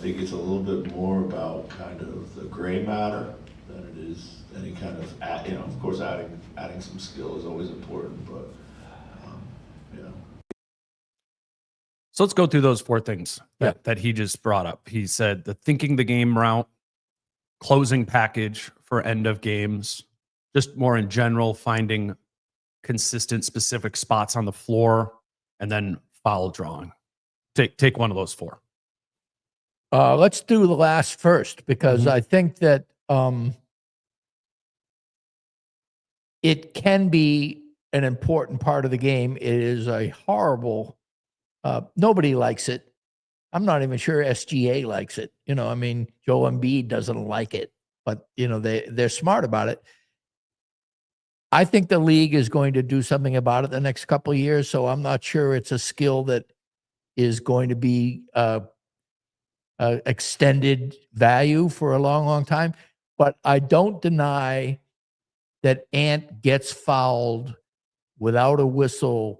think it's a little bit more about kind of the gray matter than it is any kind of, of course, adding some skill is always important, but So let's go through those 4 things that he just brought up. He said the thinking the game route, closing package for end of games, just more in general, finding consistent, specific spots on the floor, and then foul drawing. Take one of those 4. Let's do the last first, because I think that it can be an important part of the game. It is a horrible, nobody likes it. I'm not even sure SGA likes it. Joe Embiid doesn't like it, but they're smart about it. I think the league is going to do something about it the next couple of years. So I'm not sure it's a skill that is going to be extended value for a long, long time. But I don't deny that Ant gets fouled without a whistle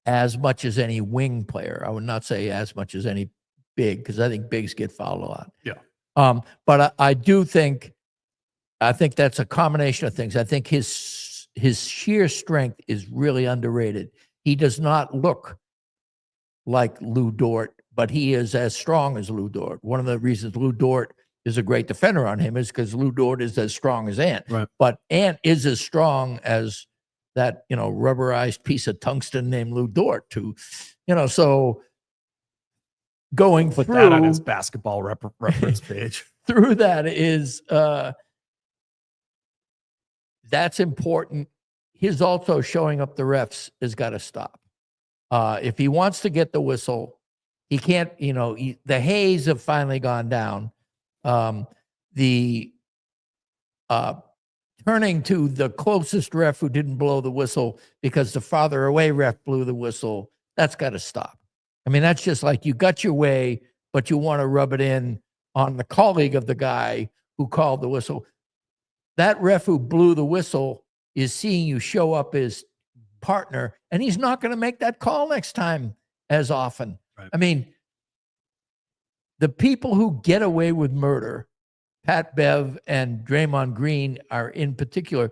as much as any wing player. I would not say as much as any big, because I think bigs get fouled a lot. Yeah. But I do think, that's a combination of things. I think his sheer strength is really underrated. He does not look like Lou Dort, but he is as strong as Lou Dort. One of the reasons Lou Dort is a great defender on him is because Lou Dort is as strong as Ant. Right. But Ant is as strong as that, rubberized piece of tungsten named Lou Dort too. So going Put through that on his basketball reference page. through that is that's important. His also showing up the refs has got to stop. If he wants to get the whistle, he can't, the haze have finally gone down. Turning to the closest ref who didn't blow the whistle because the farther away ref blew the whistle, that's got to stop. That's just like you got your way, but you want to rub it in on the colleague of the guy who called the whistle. That ref who blew the whistle is seeing you show up as partner, and he's not going to make that call next time as often. Right. The people who get away with murder Pat Bev and Draymond Green are in particular,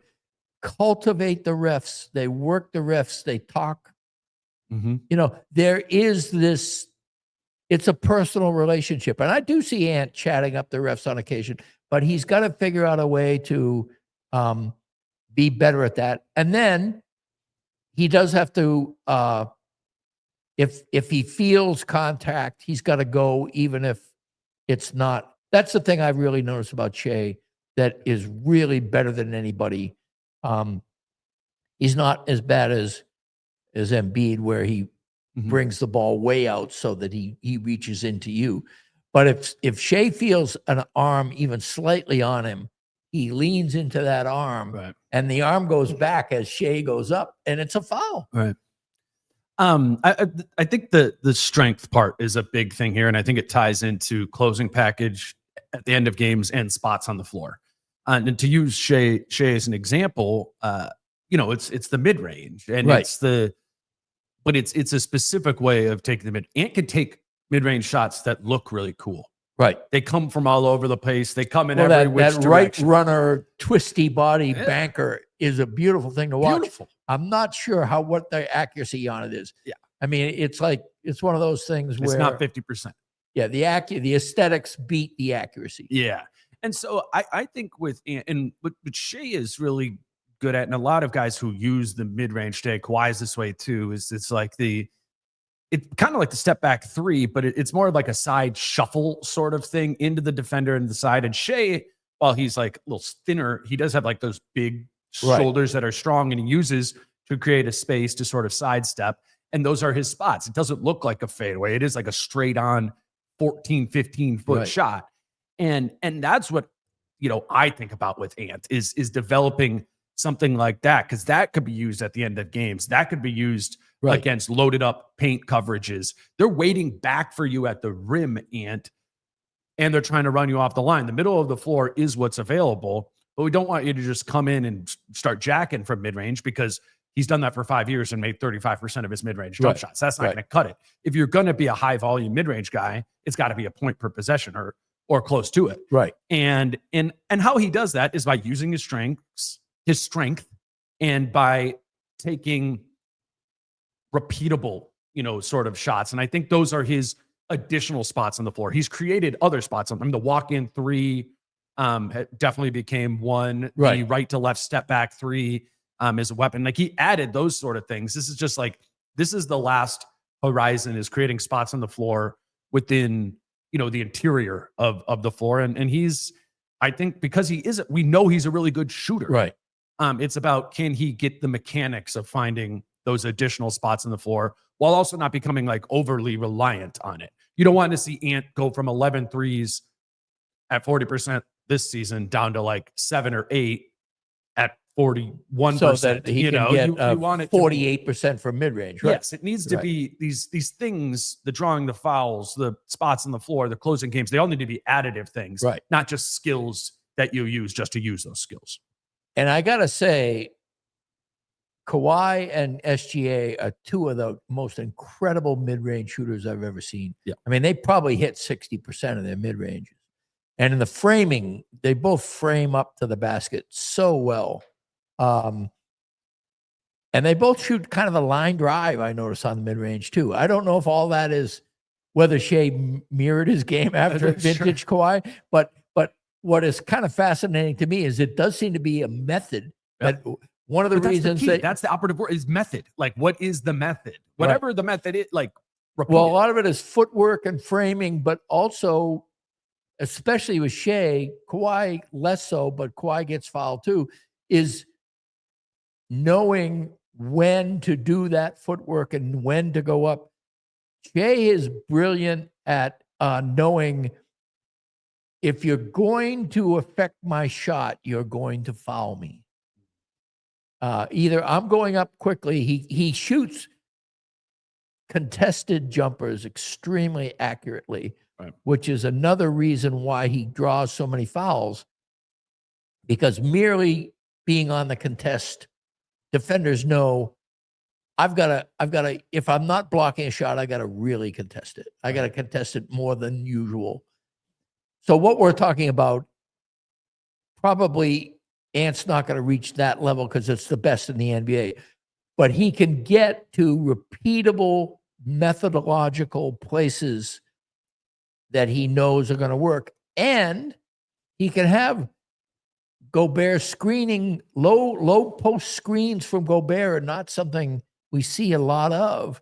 cultivate the refs. They work the refs. They talk. You know, there is this, it's a personal relationship. And I do see Ant chatting up the refs on occasion, but he's got to figure out a way to be better at that. And then he does have to, if he feels contact, he's got to go, even if it's not. That's the thing I've really noticed about Shea that is really better than anybody. He's not as bad as Embiid, where he brings the ball way out so that he reaches into you. But if Shea feels an arm even slightly on him, he leans into that arm, and the arm goes back as Shea goes up, and it's a foul. Right. I think the strength part is a big thing here, and I think it ties into closing package at the end of games and spots on the floor. And to use Shea as an example, you know, it's the mid range, and it's a specific way of taking the mid. Ant can take mid range shots that look really cool. Right. They come from all over the place. They come in every which that direction. right runner, twisty body banker is a beautiful thing to watch. Beautiful. I'm not sure what the accuracy on it is. Yeah. I mean, it's one of those things where it's not 50%. Yeah, the aesthetics beat the accuracy. Yeah. And so I think with Ant, and what Shea is really good at, and a lot of guys who use the mid-range today, Kawhi's this way too, is it's kind of like the step back three, but it's more like a side shuffle sort of thing into the defender and the side. And Shea, while he's like a little thinner, he does have like those big shoulders that are strong, and he uses to create a space to sort of sidestep. And those are his spots. It doesn't look like a fadeaway. It is like a straight on 14, 15 foot shot. And that's what, you know, I think about with Ant is developing something like that, because that could be used at the end of games. That could be used against loaded up paint coverages. They're waiting back for you at the rim, Ant, and they're trying to run you off the line. The middle of the floor is what's available, but we don't want you to just come in and start jacking from mid-range, because he's done that for 5 years and made 35% of his mid-range jump shots. That's not going to cut it. If you're going to be a high volume mid-range guy, it's got to be a point per possession or close to it. Right. And how he does that is by using his strength, and by taking repeatable, you know, sort of shots. And I think those are his additional spots on the floor. He's created other spots on them. The walk-in three definitely became one. Right. The right to left step back three is a weapon. Like, he added those sort of things. This is just like, this is the last horizon, is creating spots on the floor within, you know, the interior of the floor. And he's, I think, because we know he's a really good shooter. Right. It's about, can he get the mechanics of finding those additional spots on the floor while also not becoming like overly reliant on it. You don't want to see Ant go from 11 threes at 40% this season down to like 7 or 8 at 41%. So that he can get you want it 48% from mid-range. Right? Yes, it needs to be these things, the drawing, the fouls, the spots on the floor, the closing games. They all need to be additive things, not just skills that you use just to use those skills. And I got to say, Kawhi and SGA are two of the most incredible mid-range shooters I've ever seen. Yeah. I mean, they probably hit 60% of their mid-ranges. And in the framing, they both frame up to the basket so well. And they both shoot kind of a line drive, I notice, on the mid-range too. I don't know if all that is whether Shea mirrored his game after vintage Kawhi, but what is kind of fascinating to me is it does seem to be a method. That one of the reasons that's the operative word is method. Like, what is the method? Whatever the method is, like, well, a lot of it is footwork and framing, but also, especially with Shea, Kawhi less so, but Kawhi gets fouled too, is knowing when to do that footwork and when to go up. Shea is brilliant at knowing, if you're going to affect my shot, you're going to foul me. Either I'm going up quickly. He shoots contested jumpers extremely accurately, which is another reason why he draws so many fouls, because merely being on the contest, defenders know I've got to, if I'm not blocking a shot, I got to really contest it. I got to contest it more than usual. So what we're talking about probably Ant's not going to reach that level because it's the best in the NBA. But he can get to repeatable methodological places that he knows are going to work. And he can have Gobert screening, low post screens from Gobert are not something we see a lot of,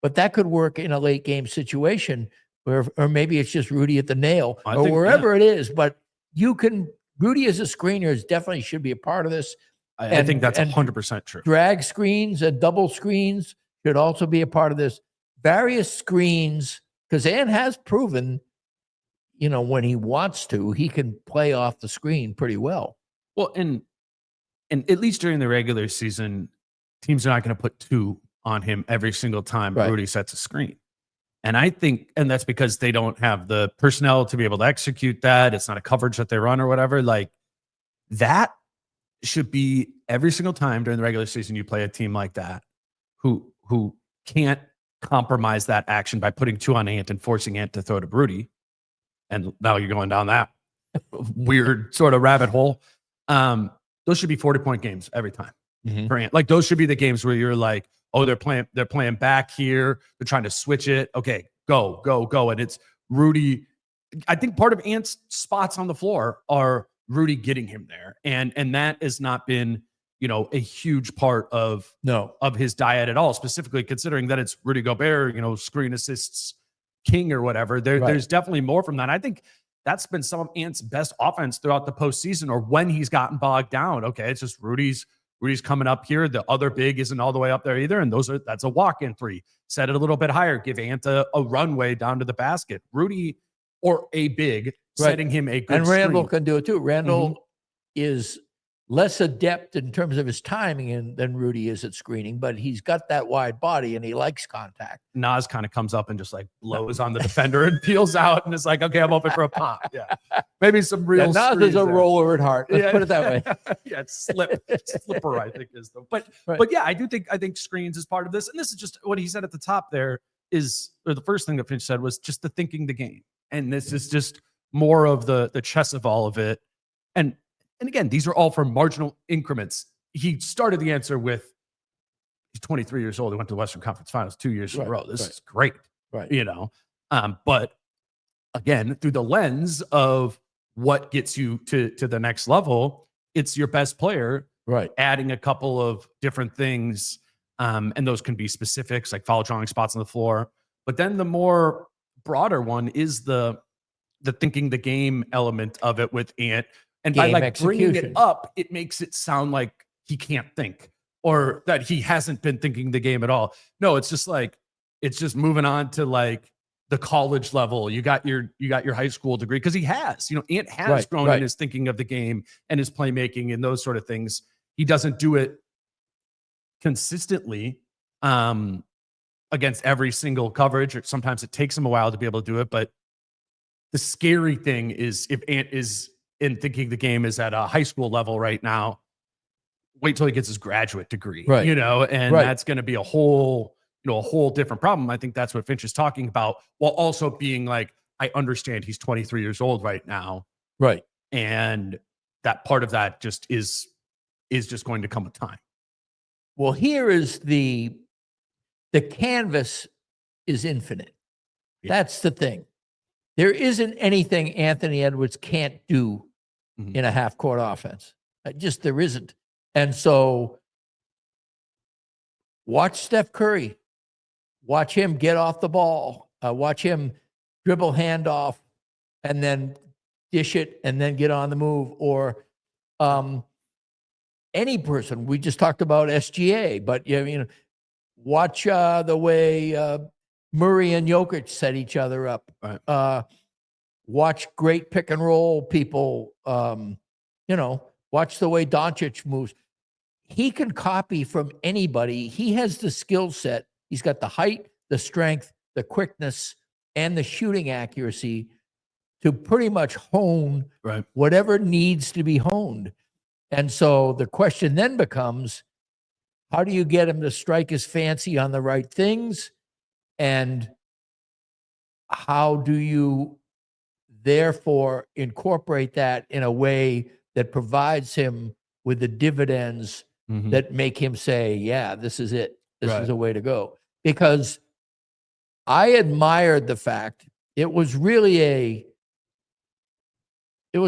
but that could work in a late game situation where, or maybe it's just Rudy at the nail or wherever it is. But Rudy as a screener is definitely should be a part of this. I think that's 100% true. Drag screens and double screens should also be a part of this. Various screens, because Ant has proven, when he wants to, he can play off the screen pretty well. Well, and at least during the regular season, teams are not going to put 2 on him every single time Rudy sets a screen. And I think, and that's because they don't have the personnel to be able to execute that. It's not a coverage that they run or whatever. Like that should be every single time during the regular season you play a team like that who can't compromise that action by putting 2 on Ant and forcing Ant to throw to Rudy. And now you're going down that weird sort of rabbit hole. Those should be 40-point games every time for Ant. Like those should be the games where you're like, oh, they're playing back here. They're trying to switch it. Okay, go. And it's Rudy. I think part of Ant's spots on the floor are Rudy getting him there. And that has not been, a huge part of his diet at all, specifically considering that it's Rudy Gobert, screen assists king or whatever. There's definitely more from that. I think that's been some of Ant's best offense throughout the postseason or when he's gotten bogged down. Okay, it's just Rudy's coming up here. The other big isn't all the way up there either. And that's a walk-in 3. Set it a little bit higher. Give Ant a runway down to the basket. Rudy or a big setting him a good And Randle screen. can do it too. Randle is less adept in terms of his timing than Rudy is at screening, but he's got that wide body and he likes contact. Naz kind of comes up and just like blows on the defender and peels out and is like, okay, I'm open for a pop. Yeah. Maybe some real Naz is a roller at heart. Let's put it that way. Yeah, it's slipper, I think is the but yeah, I think screens is part of this. And this is just what he said at the top there or the first thing that Finch said was just the thinking the game. And this is just more of the chess of all of it. And again, these are all for marginal increments. He started the answer with he's 23 years old. He went to the Western Conference Finals 2 years in a row. This is great. Right. But again, through the lens of what gets you to the next level, it's your best player adding a couple of different things. And those can be specifics like foul drawing spots on the floor. But then the more broader one is the thinking the game element of it with Ant. And by like bringing it up, it makes it sound like he can't think or that he hasn't been thinking the game at all. No, it's just like, it's just moving on to like the college level. You got your high school degree because he has, Ant has grown in his thinking of the game and his playmaking and those sort of things. He doesn't do it consistently against every single coverage. Or sometimes it takes him a while to be able to do it. But the scary thing is if Ant is in thinking the game is at a high school level right now, wait till he gets his graduate degree, and that's going to be a whole different problem. I think that's what Finch is talking about, while also being like, I understand he's 23 years old right now. Right. And that part of that just is just going to come with time. Well, here is the canvas is infinite. Yeah. That's the thing. There isn't anything Anthony Edwards can't do in a half-court offense. There isn't. And so watch Steph Curry. Watch him get off the ball. Watch him dribble handoff and then dish it and then get on the move. Or any person. We just talked about SGA, but watch the way Murray and Jokic set each other up. Right. Watch great pick and roll people. Watch the way Doncic moves. He can copy from anybody. He has the skill set. He's got the height, the strength, the quickness, and the shooting accuracy to pretty much hone whatever needs to be honed. And so the question then becomes, how do you get him to strike his fancy on the right things? And how do you therefore incorporate that in a way that provides him with the dividends Mhm. that make him say, yeah, this is it. This Right. is the way to go. Because I admired the fact it was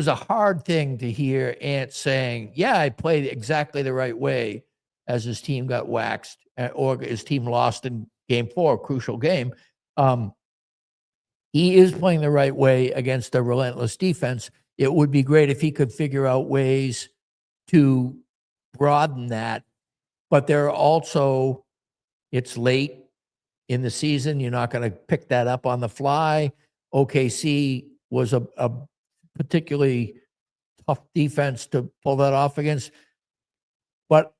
a hard thing to hear Ant saying, yeah, I played exactly the right way as his team got waxed or his team lost in game 4, crucial game. He is playing the right way against a relentless defense. It would be great if he could figure out ways to broaden that. But there are also, it's late in the season. You're not going to pick that up on the fly. OKC was a particularly tough defense to pull that off against. But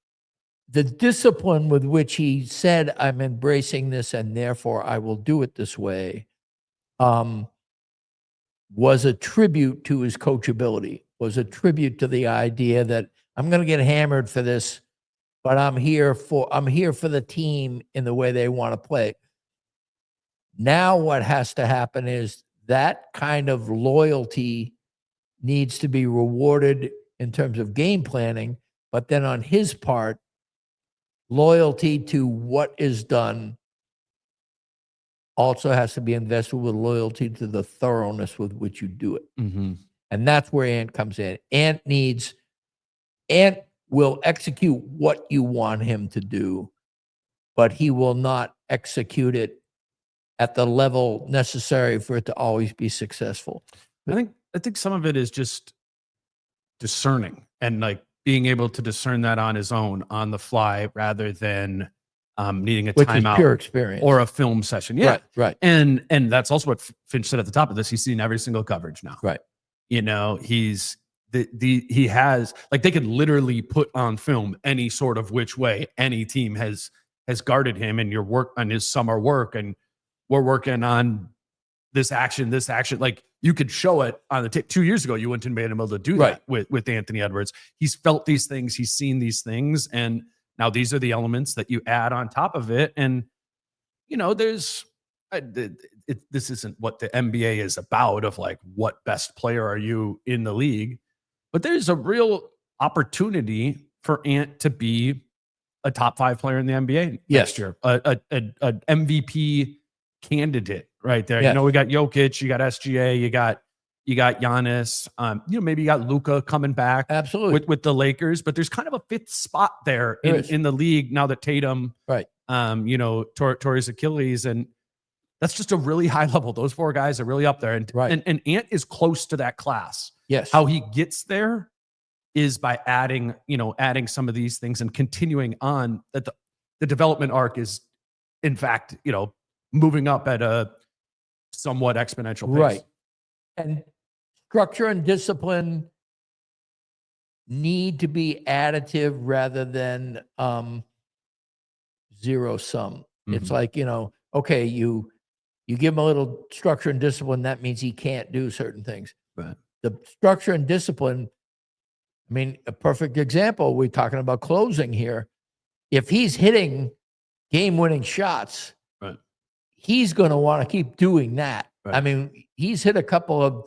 the discipline with which he said, I'm embracing this and therefore I will do it this way, was a tribute to his coachability, was a tribute to the idea that I'm going to get hammered for this, but I'm here for the team in the way they want to play. Now what has to happen is that kind of loyalty needs to be rewarded in terms of game planning, but then on his part, loyalty to what is done also has to be invested with loyalty to the thoroughness with which you do it. Mm-hmm. And that's where Ant comes in. Ant will execute what you want him to do, but he will not execute it at the level necessary for it to always be successful. I think some of it is just discerning and like being able to discern that on his own, on the fly, rather than needing a Which is timeout pure experience. or a film session. Yeah. Right. And that's also what Finch said at the top of this. He's seen every single coverage now. Right. You know, he has, like, they could literally put on film any sort of which way any team has guarded him, and your work on his summer work, and we're working on this action. Like, you could show it on the tape. 2 years ago, you wouldn't have been able to do that with Anthony Edwards. He's felt these things. He's seen these things. And now these are the elements that you add on top of it. And, you know, this isn't what the NBA is about, of like, what best player are you in the league? But there's a real opportunity for Ant to be a top 5 player in the NBA next year, an MVP candidate right there. Yes. You know, we got Jokic, you got SGA, you got Giannis, you know, maybe you got Luka coming back Absolutely. with the Lakers, but there's kind of a 5th spot there in the league now that Tatum, you know, tore his Achilles, and that's just a really high level. Those 4 guys are really up there, and Ant is close to that class. Yes. How he gets there is by adding some of these things and continuing on that. The development arc is, in fact, you know, moving up at a somewhat exponential pace. Right. And structure and discipline need to be additive rather than zero sum. It's like, you know, okay, you give him a little structure and discipline, that means he can't do certain things. Right. The structure and discipline, I mean, a perfect example, we're talking about closing here. If he's hitting game-winning shots, he's going to want to keep doing that. Right. I mean, he's hit a couple of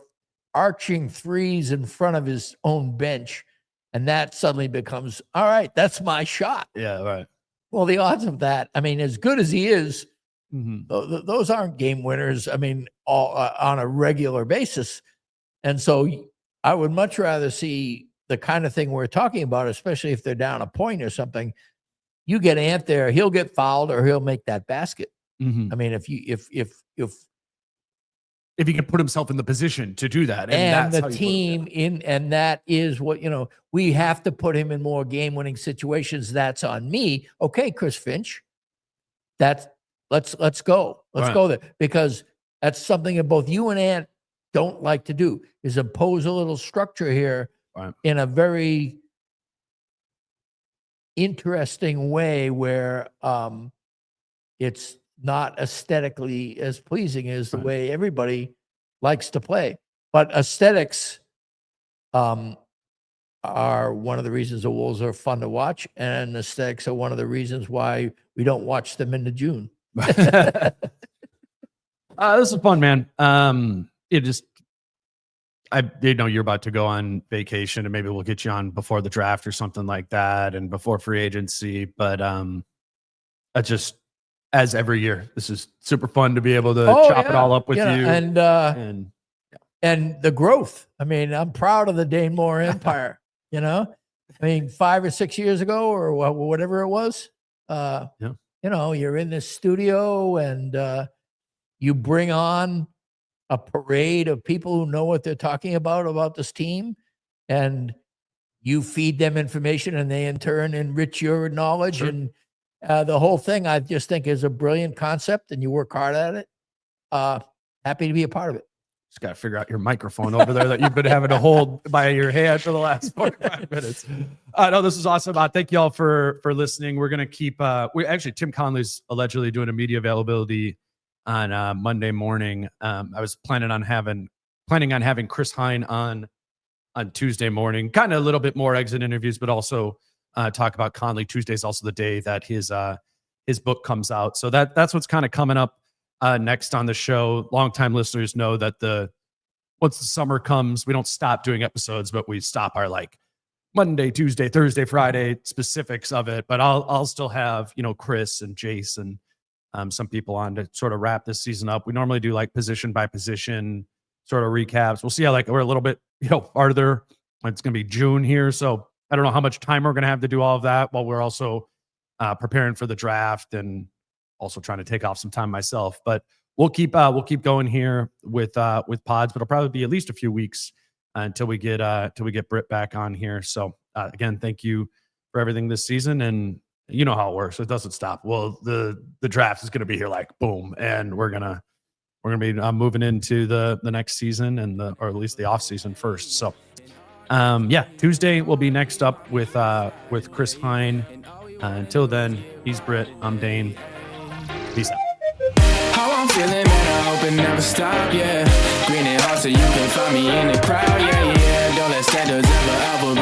arching threes in front of his own bench, and that suddenly becomes, all right, that's my shot. Yeah, right. Well, the odds of that, I mean, as good as he is, those aren't game winners, I mean, all on a regular basis. And so I would much rather see the kind of thing we're talking about, especially if they're down a point or something. You get Ant there, he'll get fouled or he'll make that basket. I mean, if he can put himself in the position to do that, and the team and that is what, you know, we have to put him in more game-winning situations. That's on me. Okay, Chris Finch, let's go. Let's go there, because that's something that both you and Ant don't like to do, is impose a little structure here in a very interesting way where it's not aesthetically as pleasing as the way everybody likes to play. But aesthetics are one of the reasons the Wolves are fun to watch, and aesthetics are one of the reasons why we don't watch them into June. This is fun, man. It just, I did know you're about to go on vacation, and maybe we'll get you on before the draft or something like that, and before free agency. But I just, as every year, this is super fun to be able to chop it all up with you. And the growth. I mean, I'm proud of the Dane Moore empire. You know, I mean, 5 or 6 years ago, or whatever it was. You know, you're in this studio, and you bring on a parade of people who know what they're talking about this team, and you feed them information, and they in turn enrich your knowledge. Sure. And the whole thing, I just think, is a brilliant concept, and you work hard at it. Happy to be a part of it. Just got to figure out your microphone over there that you've been having to hold by your hand for the last 45 minutes. No, this is awesome. Thank you all for listening. We're going to keep, Tim Conley's allegedly doing a media availability on Monday morning. I was planning on having Chris Hine on Tuesday morning, kind of a little bit more exit interviews, but also talk about Conley. Tuesday is also the day that his book comes out. So that's what's kind of coming up next on the show. Longtime listeners know that once the summer comes, we don't stop doing episodes, but we stop our like Monday, Tuesday, Thursday, Friday specifics of it. But I'll still have, Chris and Jason, some people on to sort of wrap this season up. We normally do like position by position sort of recaps. We'll see how we're a little bit, farther. It's going to be June here. So I don't know how much time we're going to have to do all of that while we're also preparing for the draft and also trying to take off some time myself. But we'll keep going here with pods, but it'll probably be at least a few weeks until we get Britt back on here. So again, thank you for everything this season. And you know how it works. It doesn't stop. Well, the draft is going to be here like boom, and we're gonna be moving into the next season or at least the off season first. So Tuesday will be next up with Chris Hine. Until then, he's Britt. I'm Dane. Peace out. How I'm feeling, man, I hope it never stop, yeah. Green and hot so you can find me in the crowd, yeah. Don't let standards ever